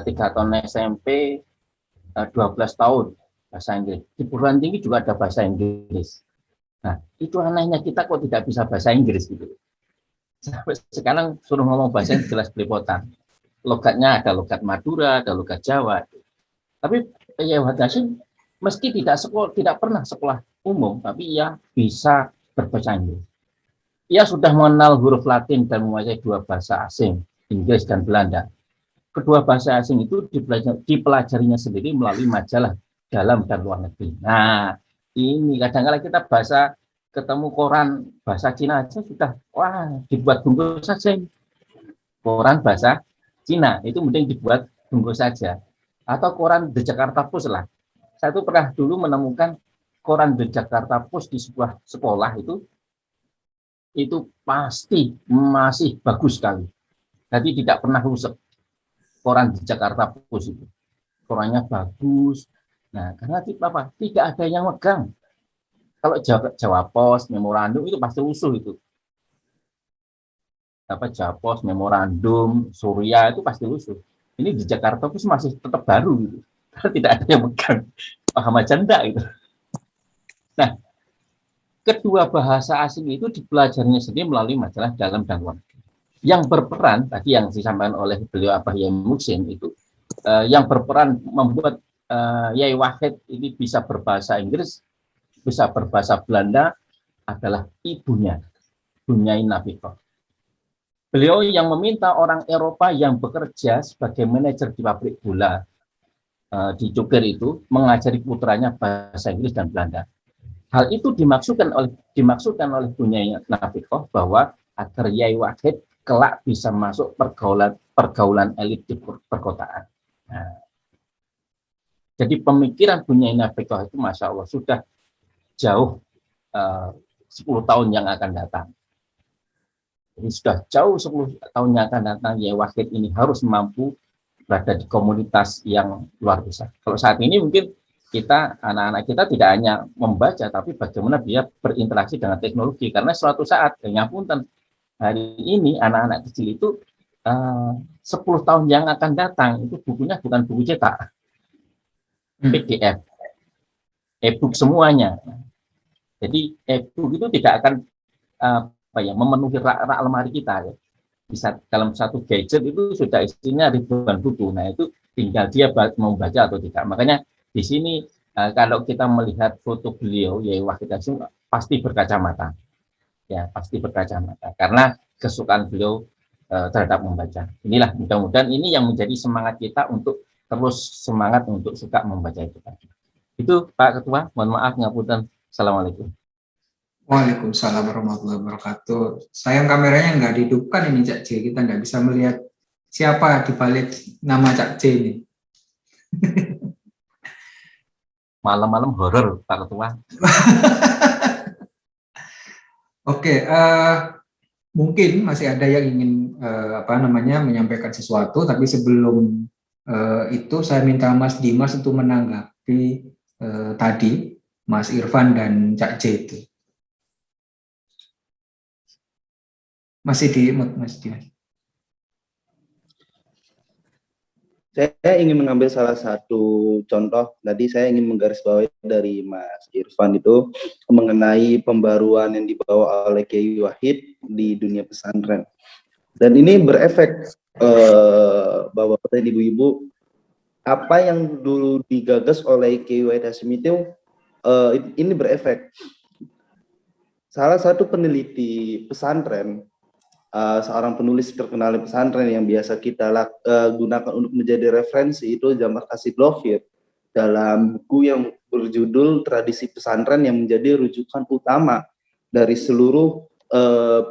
3 tahun SMP, 12 tahun bahasa Inggris. Di perguruan tinggi juga ada bahasa Inggris. Nah, itu anehnya kita kok tidak bisa bahasa Inggris gitu. Sampai sekarang suruh ngomong bahasa Inggris jelas belepotan. Logatnya ada logat Madura, ada logat Jawa. Tapi Yai Wahid Hasyim meski tidak pernah sekolah umum, tapi ia bisa berbahasa Inggris. Ia sudah mengenal huruf Latin dan menguasai 2 bahasa asing, Inggris dan Belanda. Kedua bahasa asing itu dipelajarinya sendiri melalui majalah dalam dan luar negeri. Nah, ini kadang-kadang kita ketemu koran bahasa Cina aja sudah, dibuat bungkus saja. Koran bahasa Cina itu mending dibuat bungkus saja. Atau koran The Jakarta Post lah. Saya tuh pernah dulu menemukan koran The Jakarta Post di sebuah sekolah itu pasti masih bagus sekali. Jadi tidak pernah rusak koran The Jakarta Post itu. Korannya bagus. Nah, karena tidak ada yang megang. Kalau Jawa Post, memorandum itu pasti usuh itu. Japos, memorandum, Surya itu pasti lusuh. Ini di Jakarta itu masih tetap baru gitu. Tidak ada yang megang. Paham aja enggak gitu. Nah, kedua bahasa asing itu dipelajarinya sendiri melalui majalah dalam dan luar. Yang berperan tadi yang disampaikan oleh beliau Yai Muhsin itu, yang berperan membuat Yai Wahid ini bisa berbahasa Inggris, bisa berbahasa Belanda adalah ibunya, Bunyai Nafikoh. Beliau yang meminta orang Eropa yang bekerja sebagai manajer di pabrik gula di Cukir itu mengajari putranya bahasa Inggris dan Belanda. Hal itu dimaksudkan oleh Bunyai Nafikoh bahwa agar Yai Wahid kelak bisa masuk pergaulan elit di perkotaan. Nah, jadi pemikiran Bunyai Nafikoh itu Masya Allah sudah jauh 10 tahun yang akan datang. Jadi sudah jauh 10 tahun yang akan datang, Yai Wahid ini harus mampu berada di komunitas yang luar biasa. Kalau saat ini mungkin kita, anak-anak kita tidak hanya membaca, tapi bagaimana dia berinteraksi dengan teknologi. Karena suatu saat, ngapunten, hari ini anak-anak kecil itu 10 tahun yang akan datang, itu bukunya bukan buku cetak, PDF, e-book semuanya. Jadi e-book itu tidak akan memenuhi rak lemari kita ya. Bisa dalam satu gadget itu sudah isinya ribuan buku. Nah itu tinggal dia mau baca atau tidak. Makanya di sini kalau kita melihat foto beliau Yai Wahid Hasyim pasti berkacamata. Ya, pasti berkacamata karena kesukaan beliau terhadap membaca. Inilah mudah-mudahan ini yang menjadi semangat kita untuk terus semangat untuk suka membaca itu tadi. Itu Pak Ketua, mohon maaf ngapunten. Assalamualaikum. Waalaikumsalam warahmatullahi wabarakatuh. Sayang kameranya nggak dihidupkan ini Cak J. Kita nggak bisa melihat siapa di balik nama Cak J ini. Malam-malam horor Pak Ketua. Oke, mungkin masih ada yang ingin menyampaikan sesuatu, tapi sebelum itu saya minta Mas Dimas untuk menanggapi tadi Mas Irfan dan Cak J itu. Masih di Mas Dimas. Saya ingin mengambil salah satu contoh. Tadi saya ingin menggarisbawahi dari Mas Irfan itu mengenai pembaruan yang dibawa oleh Kiai Wahid di dunia pesantren. Dan ini berefek Bapak-bapak dan Ibu-ibu, apa yang dulu digagas oleh Kiai Wahid Hasyim itu ini berefek. Salah satu peneliti pesantren, seorang penulis terkenal di pesantren yang biasa kita gunakan untuk menjadi referensi itu Jamar Kasid Lofir dalam buku yang berjudul Tradisi Pesantren yang menjadi rujukan utama dari seluruh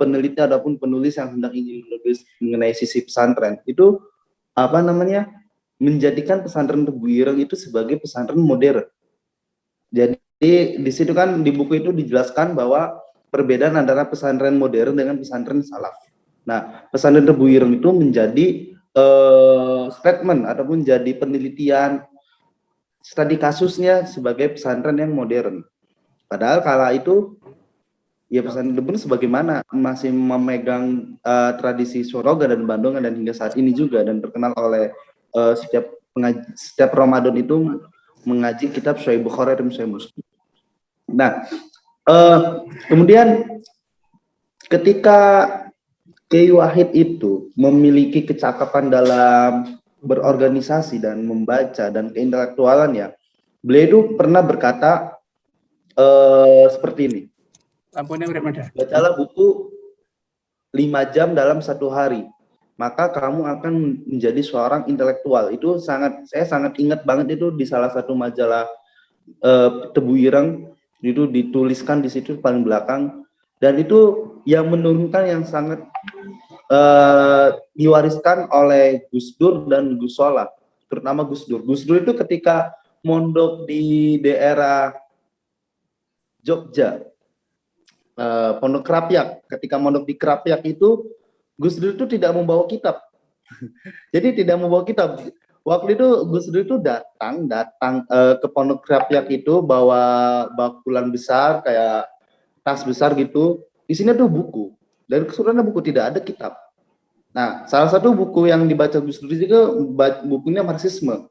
peneliti ataupun penulis yang hendak ingin menulis mengenai sisi pesantren itu menjadikan pesantren Tebu Ireng itu sebagai pesantren modern. Jadi di situ kan di buku itu dijelaskan bahwa perbedaan antara pesantren modern dengan pesantren salaf. Nah, pesantren Tebu Ireng itu menjadi statement ataupun jadi penelitian studi kasusnya sebagai pesantren yang modern. Padahal kala itu ya pesantren Tebu sebagaimana masih memegang tradisi Soroga dan Bandungan dan hingga saat ini juga dan terkenal oleh setiap Ramadan itu mengaji kitab Sahih Bukhari dan Sahih Muslim. Nah, kemudian ketika Kiai Wahid itu memiliki kecakapan dalam berorganisasi dan membaca dan keintelektualannya, beliau itu pernah berkata seperti ini. Bacalah buku 5 jam dalam 1 hari, maka kamu akan menjadi seorang intelektual. Itu saya sangat ingat banget itu di salah satu majalah Tebu Ireng itu dituliskan di situ paling belakang, dan itu yang menurunkan yang sangat diwariskan oleh Gus Dur dan Gus Solah, terutama Gus Dur. Gus Dur itu ketika mondok di daerah Jogja, Pondok Krapyak, ketika mondok di Krapyak itu Gus Dur itu tidak membawa kitab. Jadi tidak membawa kitab. Waktu itu Gus Dur itu datang ke Pondok Krapyak itu bawa bakulan besar kayak tas besar gitu. Isinya tuh buku. Dan keseluruhannya buku, tidak ada kitab. Nah, salah satu buku yang dibaca Gus Dur juga bukunya Marxisme.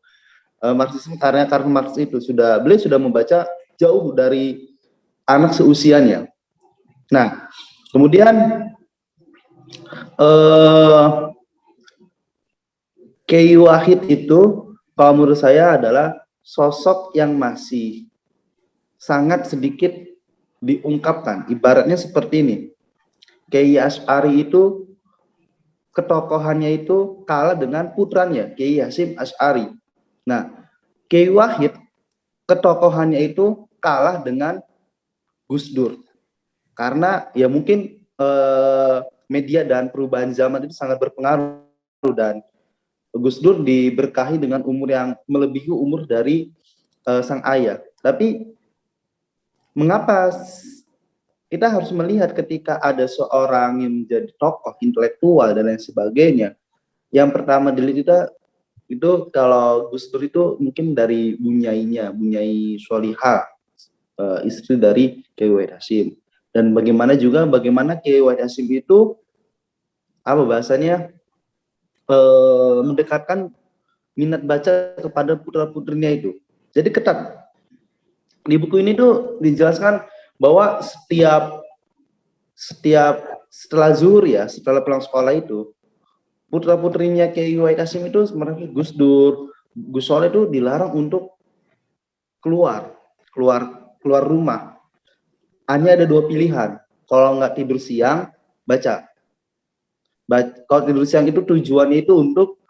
Marxisme karena Karl Marx itu beliau sudah membaca jauh dari anak seusianya. Nah, kemudian Kiai Wahid itu kalau menurut saya adalah sosok yang masih sangat sedikit diungkapkan. Ibaratnya seperti ini. Kiai Asy'ari itu ketokohannya itu kalah dengan putranya, Kiai Hasyim Asy'ari. Nah, Kiai Wahid ketokohannya itu kalah dengan Gus Dur. Karena ya mungkin media dan perubahan zaman itu sangat berpengaruh, dan Gus Dur diberkahi dengan umur yang melebihi umur dari sang ayah. Tapi mengapa kita harus melihat ketika ada seorang yang menjadi tokoh intelektual dan lain sebagainya, yang pertama dilihat kita itu kalau Gus Dur itu mungkin dari Bunyai Solihah, istri dari Kiai Wahid Hasyim. Dan bagaimana Kiai Wahid Hasyim itu mendekatkan minat baca kepada putra-putrinya itu. Jadi ketat. Di buku ini tuh dijelaskan bahwa setelah zuhur ya, setelah pulang sekolah itu, putra-putrinya Kiai Wahid Hasyim itu sebenarnya Gus Dur, Gus Soleh itu dilarang untuk keluar rumah. Hanya ada 2 pilihan. Kalau nggak tidur siang, baca. Kalau tidur siang itu tujuannya itu untuk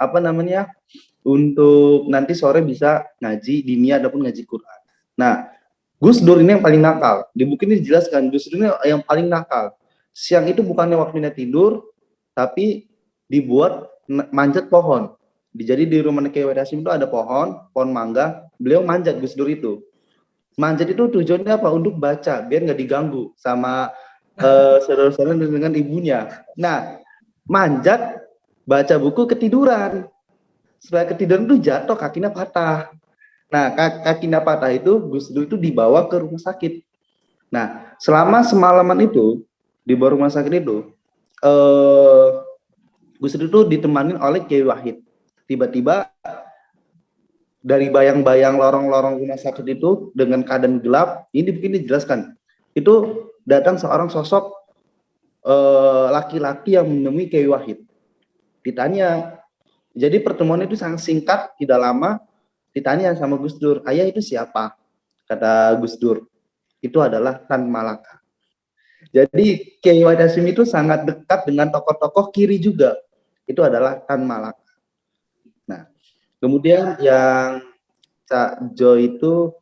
untuk nanti sore bisa ngaji diniyah ataupun ngaji Quran. Nah, Gus Dur ini yang paling nakal. Di buku ini dijelaskan Gus Dur ini yang paling nakal. Siang itu bukannya waktunya tidur, tapi dibuat manjat pohon. Jadi di rumah Kiai Wahid Hasyim itu ada pohon mangga. Beliau manjat Gus Dur itu. Manjat itu tujuannya apa? Untuk baca, biar nggak diganggu sama saudara-saudara dengan ibunya. Nah, manjat, baca buku, ketiduran. Setelah ketiduran itu jatuh, kakinya patah. Nah, kakinya patah itu Gus Dur itu dibawa ke rumah sakit. Nah, selama semalaman itu di bawah rumah sakit itu, Gus Dur itu ditemani oleh Kiai Wahid. Tiba-tiba dari bayang-bayang lorong-lorong rumah sakit itu dengan keadaan gelap, ini begini dijelaskan. Itu datang seorang sosok laki-laki yang menemui Kiai Wahid. Ditanya, jadi pertemuan itu sangat singkat, tidak lama. Ditanya sama Gus Dur, ayah itu siapa? Kata Gus Dur, itu adalah Tan Malaka. Jadi Kiai Wahid Hasyim itu sangat dekat dengan tokoh-tokoh kiri juga. Itu adalah Tan Malaka. Nah, kemudian yang Cak Jo itu,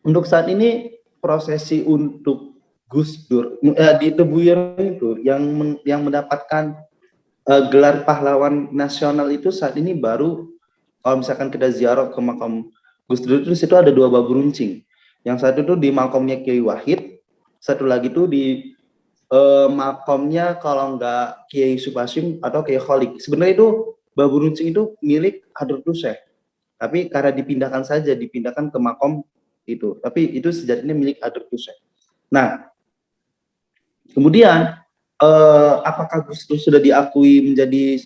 untuk saat ini prosesi untuk Gus Dur di Tebu Ireng itu yang mendapatkan gelar pahlawan nasional itu saat ini baru, kalau misalkan kita ziarah ke makam Gus Dur itu situ ada 2 bambu runcing. Yang satu itu di makamnya Kiai Wahid, satu lagi itu di makamnya kalau enggak Kiai Yusuf Hasyim atau Kiai Kholik. Sebenarnya itu bambu runcing itu milik Hadratus Syekh. Tapi karena dipindahkan ke makam itu. Tapi itu sejatinya milik Hadratus Syekh. Nah, kemudian apakah Gus Dur sudah diakui menjadi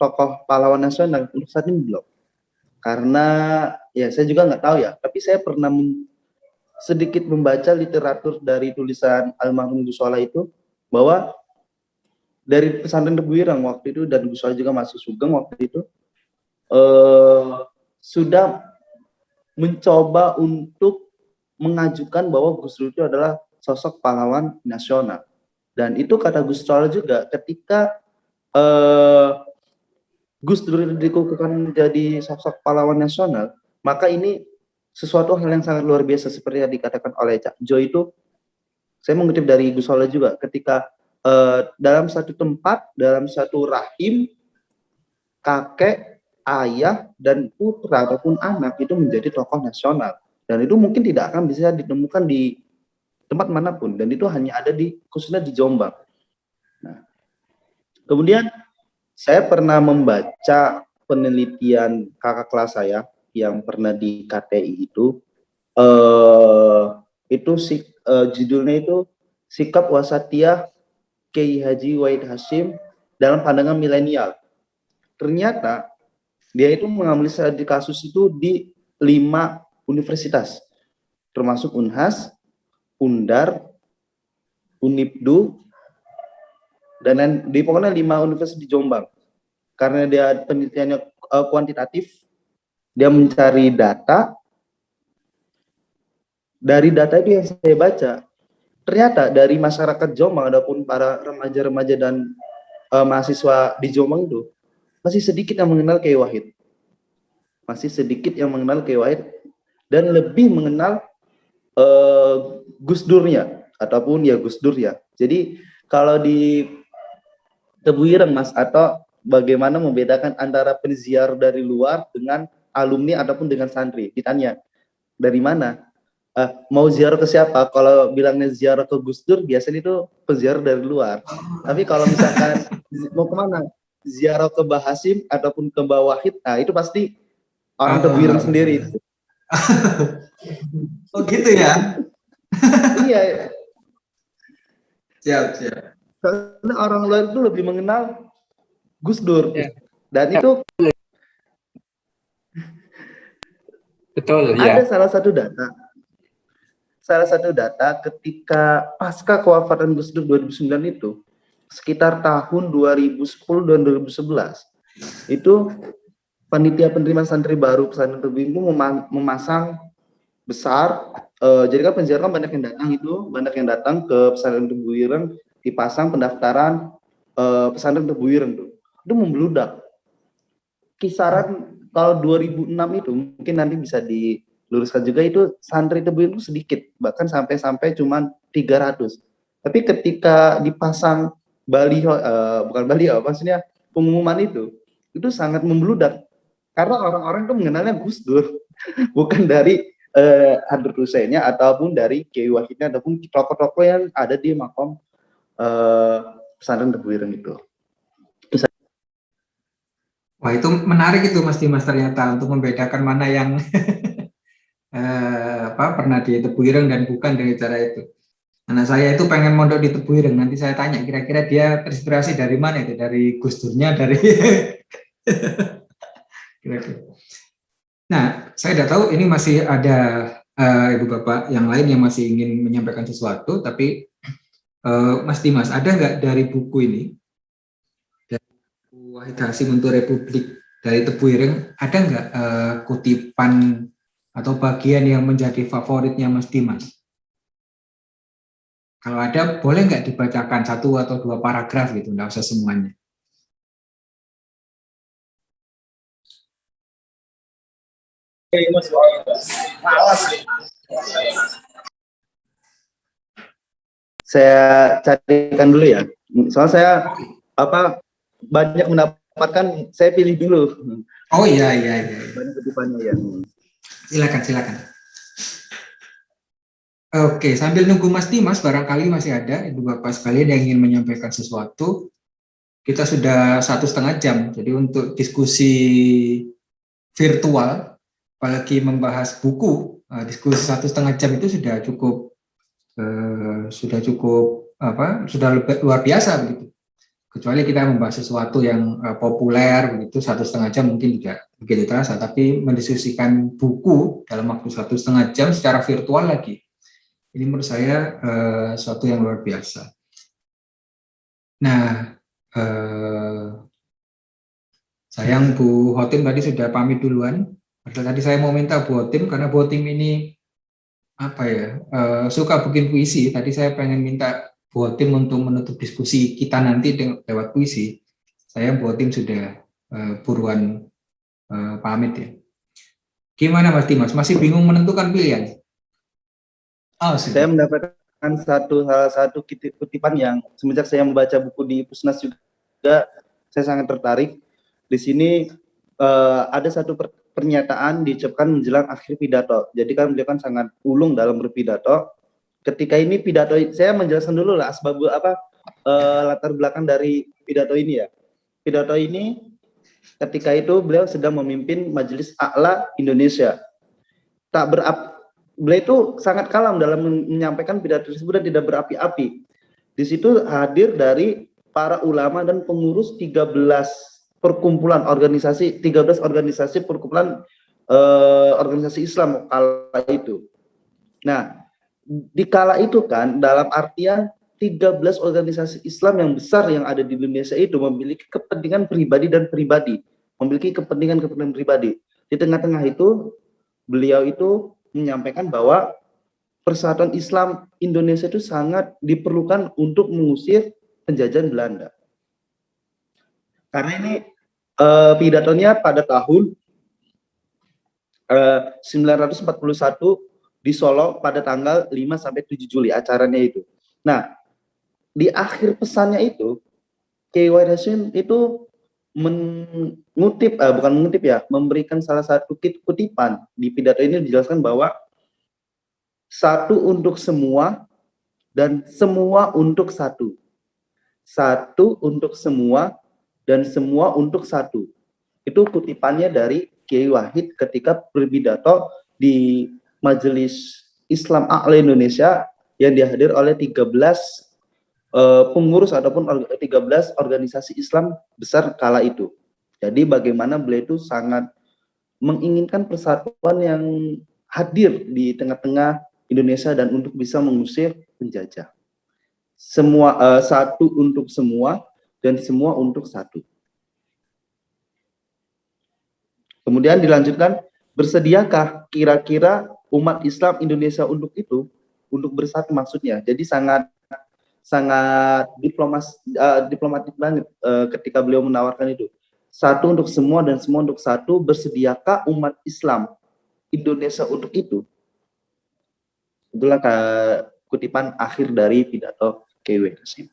tokoh pahlawan nasional? Untuk saat ini belum. Karena ya saya juga nggak tahu ya, tapi saya pernah sedikit membaca literatur dari tulisan almarhum Gus Soleh itu, bahwa dari pesantren Tebu Ireng waktu itu, dan Gus Soleh juga masih Sugeng waktu itu, sudah mencoba untuk mengajukan bahwa Gus Dur itu adalah sosok pahlawan nasional. Dan itu kata Gus Soleh juga, ketika Gus Dur dikukuhkan menjadi sosok pahlawan nasional, maka ini sesuatu hal yang sangat luar biasa, seperti yang dikatakan oleh Cak Jo itu. Saya mengutip dari Gus Soleh juga, ketika dalam satu tempat, dalam satu rahim, kakek, ayah, dan putra ataupun anak itu menjadi tokoh nasional. Dan itu mungkin tidak akan bisa ditemukan di tempat manapun, dan itu hanya ada khususnya di Jombang. Nah, kemudian saya pernah membaca penelitian kakak kelas saya yang pernah di KTI itu judulnya itu Sikap Wasatiyah Kiai Haji Wahid Hasyim dalam pandangan milenial. Ternyata dia itu mengambil studi kasus itu di 5 universitas, termasuk Unhas, Undar, Unipdu, dan lain, di pokoknya 5 universitas di Jombang. Karena dia penelitiannya kuantitatif, dia mencari data. Dari data itu yang saya baca, ternyata dari masyarakat Jombang ataupun para remaja-remaja dan mahasiswa di Jombang itu masih sedikit yang mengenal Kiai Wahid. Masih sedikit yang mengenal Kiai Wahid dan lebih mengenal Gus Durnya ataupun ya Gus Dur ya. Jadi kalau di Tebu Ireng Mas, atau bagaimana membedakan antara penziar dari luar dengan alumni ataupun dengan santri? Ditanya dari mana? Mau ziarah ke siapa? Kalau bilangnya ziarah ke Gus Dur, biasanya itu penziarah dari luar. Tapi kalau misalkan mau kemana? Ziarah ke Mbah Hasim ataupun ke Mbah Wahid, nah itu pasti orang Tebu Ireng sendiri. Oh gitu ya? Iya. Siap. Karena orang luar itu lebih mengenal Gus Dur. Ya. Dan itu Betul, ada ya. salah satu data ketika pasca kewafatan Gus Dur 2009 itu, sekitar tahun 2010 dan 2011, itu panitia penerimaan santri baru pesantren Tebu itu memasang besar, jadi kan penziarah banyak yang datang ke pesantren Tebu Ireng, dipasang pendaftaran pesantren Tebu Ireng itu membludak. Kisaran kalau 2006 itu mungkin nanti bisa diluruskan juga, itu santri Tebu Ireng itu sedikit, bahkan sampai cuma 300. Tapi ketika dipasang baliho, bukan baliho, maksudnya pengumuman itu sangat membludak karena orang-orang itu mengenalnya Gus Dur, bukan dari Habib Husainnya ataupun dari Kiai Wahidnya ataupun tokoh-tokoh yang ada di makom pesantren Tebu Ireng itu. Wah, itu menarik itu Mas Dimas ternyata untuk membedakan mana yang pernah di Tebu Ireng dan bukan dari cara itu. Anak saya itu pengen mondok di Tebu Ireng, nanti saya tanya kira-kira dia terinspirasi dari mana itu, dari Gus Durnya, dari kira-kira. Nah, saya sudah tahu ini masih ada Ibu Bapak yang lain yang masih ingin menyampaikan sesuatu, tapi Mas Dimas, ada nggak dari buku ini, dari buku Wahid Hasyim untuk Republik dari Tebu Ireng, ada nggak kutipan atau bagian yang menjadi favoritnya Mas Dimas? Kalau ada, boleh nggak dibacakan 1 atau 2 paragraf gitu, nggak usah semuanya. Saya carikan dulu ya. Soalnya saya banyak mendapatkan, saya pilih dulu. Oh iya. Banyak kutipannya ya. Silakan. Oke, sambil nunggu Mas Dimas, barangkali masih ada Ibu Bapak sekalian yang ingin menyampaikan sesuatu. Kita sudah 1,5 jam, jadi untuk diskusi virtual, apalagi membahas buku, diskusi 1,5 jam itu sudah luar biasa begitu. Kecuali kita membahas sesuatu yang populer begitu, 1,5 jam mungkin tidak begitu terasa, tapi mendiskusikan buku dalam waktu 1,5 jam secara virtual lagi. Ini menurut saya suatu yang luar biasa. Nah, sayang Bu Hotim tadi sudah pamit duluan. Padahal tadi saya mau minta Bu Hotim, karena Bu Hotim ini suka bikin puisi. Tadi saya pengen minta Bu Hotim untuk menutup diskusi kita nanti lewat puisi. Saya Bu Hotim sudah buruan pamit ya. Gimana Mas Dimas? Masih bingung menentukan pilihan? Oh, saya mendapatkan salah satu kutipan yang semenjak saya membaca buku di Pusnas juga saya sangat tertarik. Di sini ada satu pernyataan diucapkan menjelang akhir pidato. Jadi kan beliau kan sangat ulung dalam berpidato. Ketika ini pidato, saya menjelaskan dulu lah latar belakang dari pidato ini ya. Pidato ini ketika itu beliau sedang memimpin Majelis A'la Indonesia. Beliau itu sangat kalem dalam menyampaikan pidato tersebut dan tidak berapi-api. Di situ hadir dari para ulama dan pengurus 13 perkumpulan organisasi, 13 organisasi perkumpulan organisasi Islam kala itu. Nah, di kala itu kan dalam artian 13 organisasi Islam yang besar yang ada di Indonesia itu memiliki kepentingan pribadi dan pribadi, memiliki kepentingan pribadi. Di tengah-tengah itu beliau itu menyampaikan bahwa persatuan Islam Indonesia itu sangat diperlukan untuk mengusir penjajahan Belanda. Karena ini pidatonya pada tahun 941 di Solo pada tanggal 5 sampai 7 Juli acaranya itu. Nah, di akhir pesannya itu Kiai Wahid Hasyim itu memberikan salah satu kutipan di pidato ini, dijelaskan bahwa satu untuk semua dan semua untuk satu. Satu untuk semua dan semua untuk satu. Itu kutipannya dari Kiai Wahid ketika berpidato di Majelis Islam A'la Indonesia yang dihadir oleh 13 pengurus ataupun 13 organisasi Islam besar kala itu. Jadi bagaimana beliau itu sangat menginginkan persatuan yang hadir di tengah-tengah Indonesia dan untuk bisa mengusir penjajah. Semua satu untuk semua dan semua untuk satu. Kemudian dilanjutkan, bersediakah kira-kira umat Islam Indonesia untuk itu, untuk bersatu maksudnya. Jadi sangat diplomatik banget ketika beliau menawarkan itu. Satu untuk semua dan semua untuk satu, bersediakah umat Islam Indonesia untuk itu? Itulah kutipan akhir dari pidato Kiai Wahid Hasyim.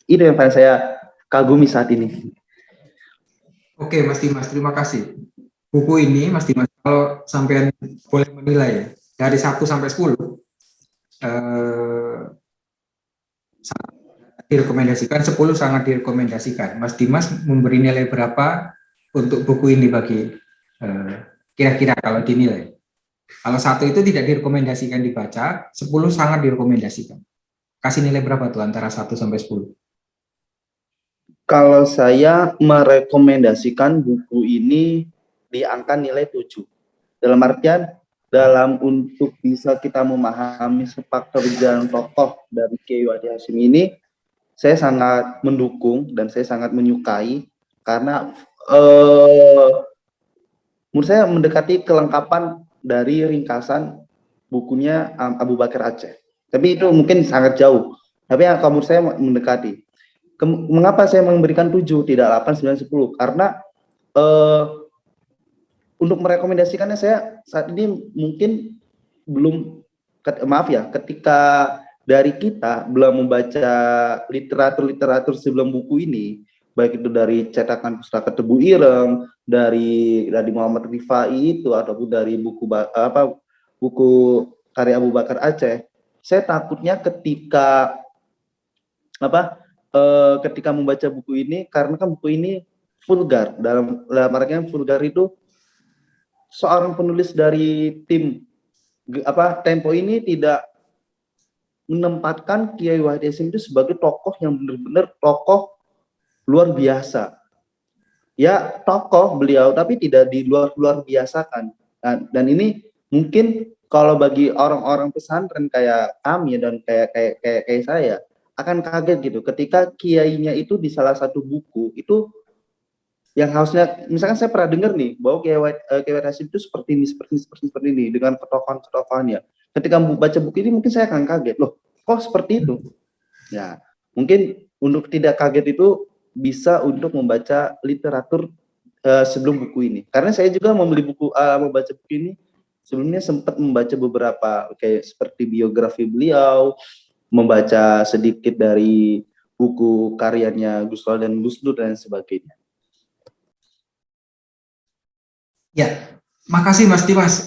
Itu yang paling saya kagumi saat ini. Oke, Mas Dimas, terima kasih. Buku ini, Mas Dimas, kalau sampean boleh menilai dari 1 sampai 10, direkomendasikan, 10 sangat direkomendasikan. Mas Dimas memberi nilai berapa untuk buku ini bagi kira-kira kalau dinilai? Kalau 1 itu tidak direkomendasikan dibaca, 10 sangat direkomendasikan. Kasih nilai berapa tuh antara 1 sampai 10? Kalau saya merekomendasikan buku ini di angka nilai 7. Dalam artian, dalam untuk bisa kita memahami sepak terjang tokoh dari Kiai Wahid Hasyim ini, saya sangat mendukung dan saya sangat menyukai karena menurut saya mendekati kelengkapan dari ringkasan bukunya Abu Bakar Aceh. Tapi itu mungkin sangat jauh. Tapi yang menurut saya mendekati. Mengapa saya memberikan 7 tidak 8, 9, 10? Karena untuk merekomendasikannya saya saat ini mungkin belum, ketika dari kita belum membaca literatur Sebelum Buku ini, baik itu dari cetakan Pustaka Tebu Ireng, dari Muhammad Rifai itu, ataupun dari buku karya Abu Bakar Aceh, saya takutnya ketika membaca buku ini, karena kan buku ini vulgar, dalam artian vulgar itu seorang penulis dari tim Tempo ini tidak menempatkan Kiai Wahid Hasyim itu sebagai tokoh yang benar-benar tokoh luar biasa. Ya, tokoh beliau, tapi tidak di luar biasakan. Dan ini mungkin kalau bagi orang-orang pesantren kayak kami dan kayak saya akan kaget gitu ketika kiainya itu di salah satu buku itu yang harusnya, misalkan saya pernah dengar nih bahwa Kiai Wahid Hasyim itu seperti ini dengan ketokohan-ketokohannya. Ketika baca buku ini mungkin saya akan kaget, loh kok seperti itu? Ya, mungkin untuk tidak kaget itu bisa untuk membaca literatur sebelum buku ini. Karena saya juga membaca buku ini sebelumnya, sempat membaca beberapa kayak seperti biografi beliau, membaca sedikit dari buku karyanya Gus Dur dan Gus Dur dan sebagainya. Ya, makasih Mas Dimas.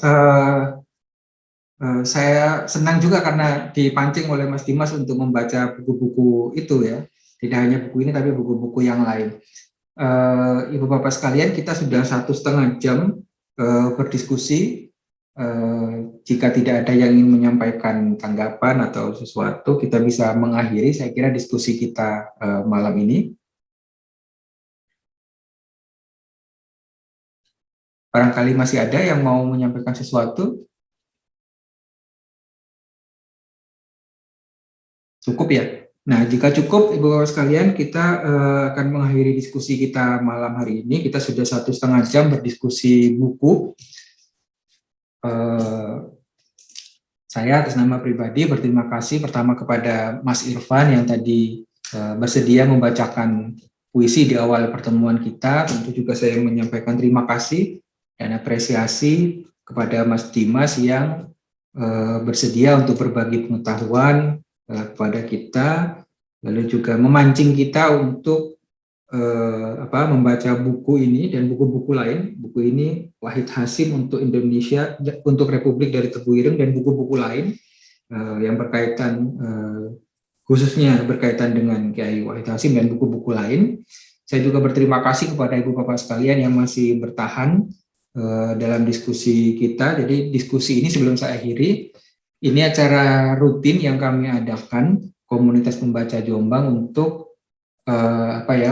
Saya senang juga karena dipancing oleh Mas Dimas untuk membaca buku-buku itu ya. Tidak hanya buku ini tapi buku-buku yang lain. Ibu Bapak sekalian, kita sudah 1,5 jam berdiskusi. Jika tidak ada yang ingin menyampaikan tanggapan atau sesuatu, kita bisa mengakhiri saya kira diskusi kita malam ini. Barangkali masih ada yang mau menyampaikan sesuatu? Cukup ya? Nah, jika cukup, Ibu-Bapak sekalian, kita akan mengakhiri diskusi kita malam hari ini. Kita sudah 1,5 jam berdiskusi buku. Saya atas nama pribadi berterima kasih pertama kepada Mas Irfan yang tadi bersedia membacakan puisi di awal pertemuan kita. Tentu juga saya menyampaikan terima kasih dan apresiasi kepada Mas Dimas yang bersedia untuk berbagi pengetahuan kepada kita, lalu juga memancing kita untuk membaca buku ini dan buku-buku lain. Buku ini Wahid Hasyim untuk Indonesia, untuk Republik dari Tebu Ireng, dan buku-buku lain yang berkaitan khususnya berkaitan dengan Kiai Wahid Hasyim dan buku-buku lain. Saya juga berterima kasih kepada Ibu Bapak sekalian yang masih bertahan dalam diskusi kita. Jadi diskusi ini sebelum saya akhiri, ini acara rutin yang kami adakan komunitas pembaca Jombang untuk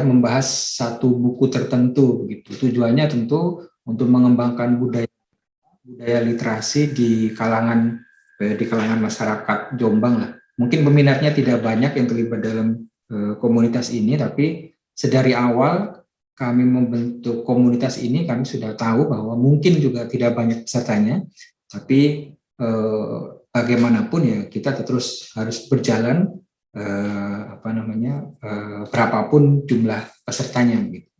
membahas satu buku tertentu gitu. Tujuannya tentu untuk mengembangkan budaya literasi di kalangan masyarakat Jombang lah. Mungkin peminatnya tidak banyak yang terlibat dalam komunitas ini, tapi sedari awal kami membentuk komunitas ini, kami sudah tahu bahwa mungkin juga tidak banyak pesertanya, tapi bagaimanapun ya kita terus harus berjalan berapapun jumlah pesertanya gitu.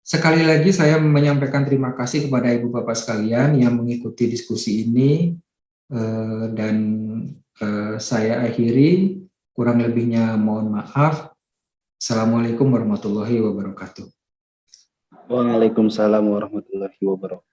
Sekali lagi saya menyampaikan terima kasih kepada Ibu Bapak sekalian yang mengikuti diskusi ini, dan saya akhiri, kurang lebihnya mohon maaf. Assalamualaikum warahmatullahi wabarakatuh. Waalaikumsalam warahmatullahi wabarakatuh.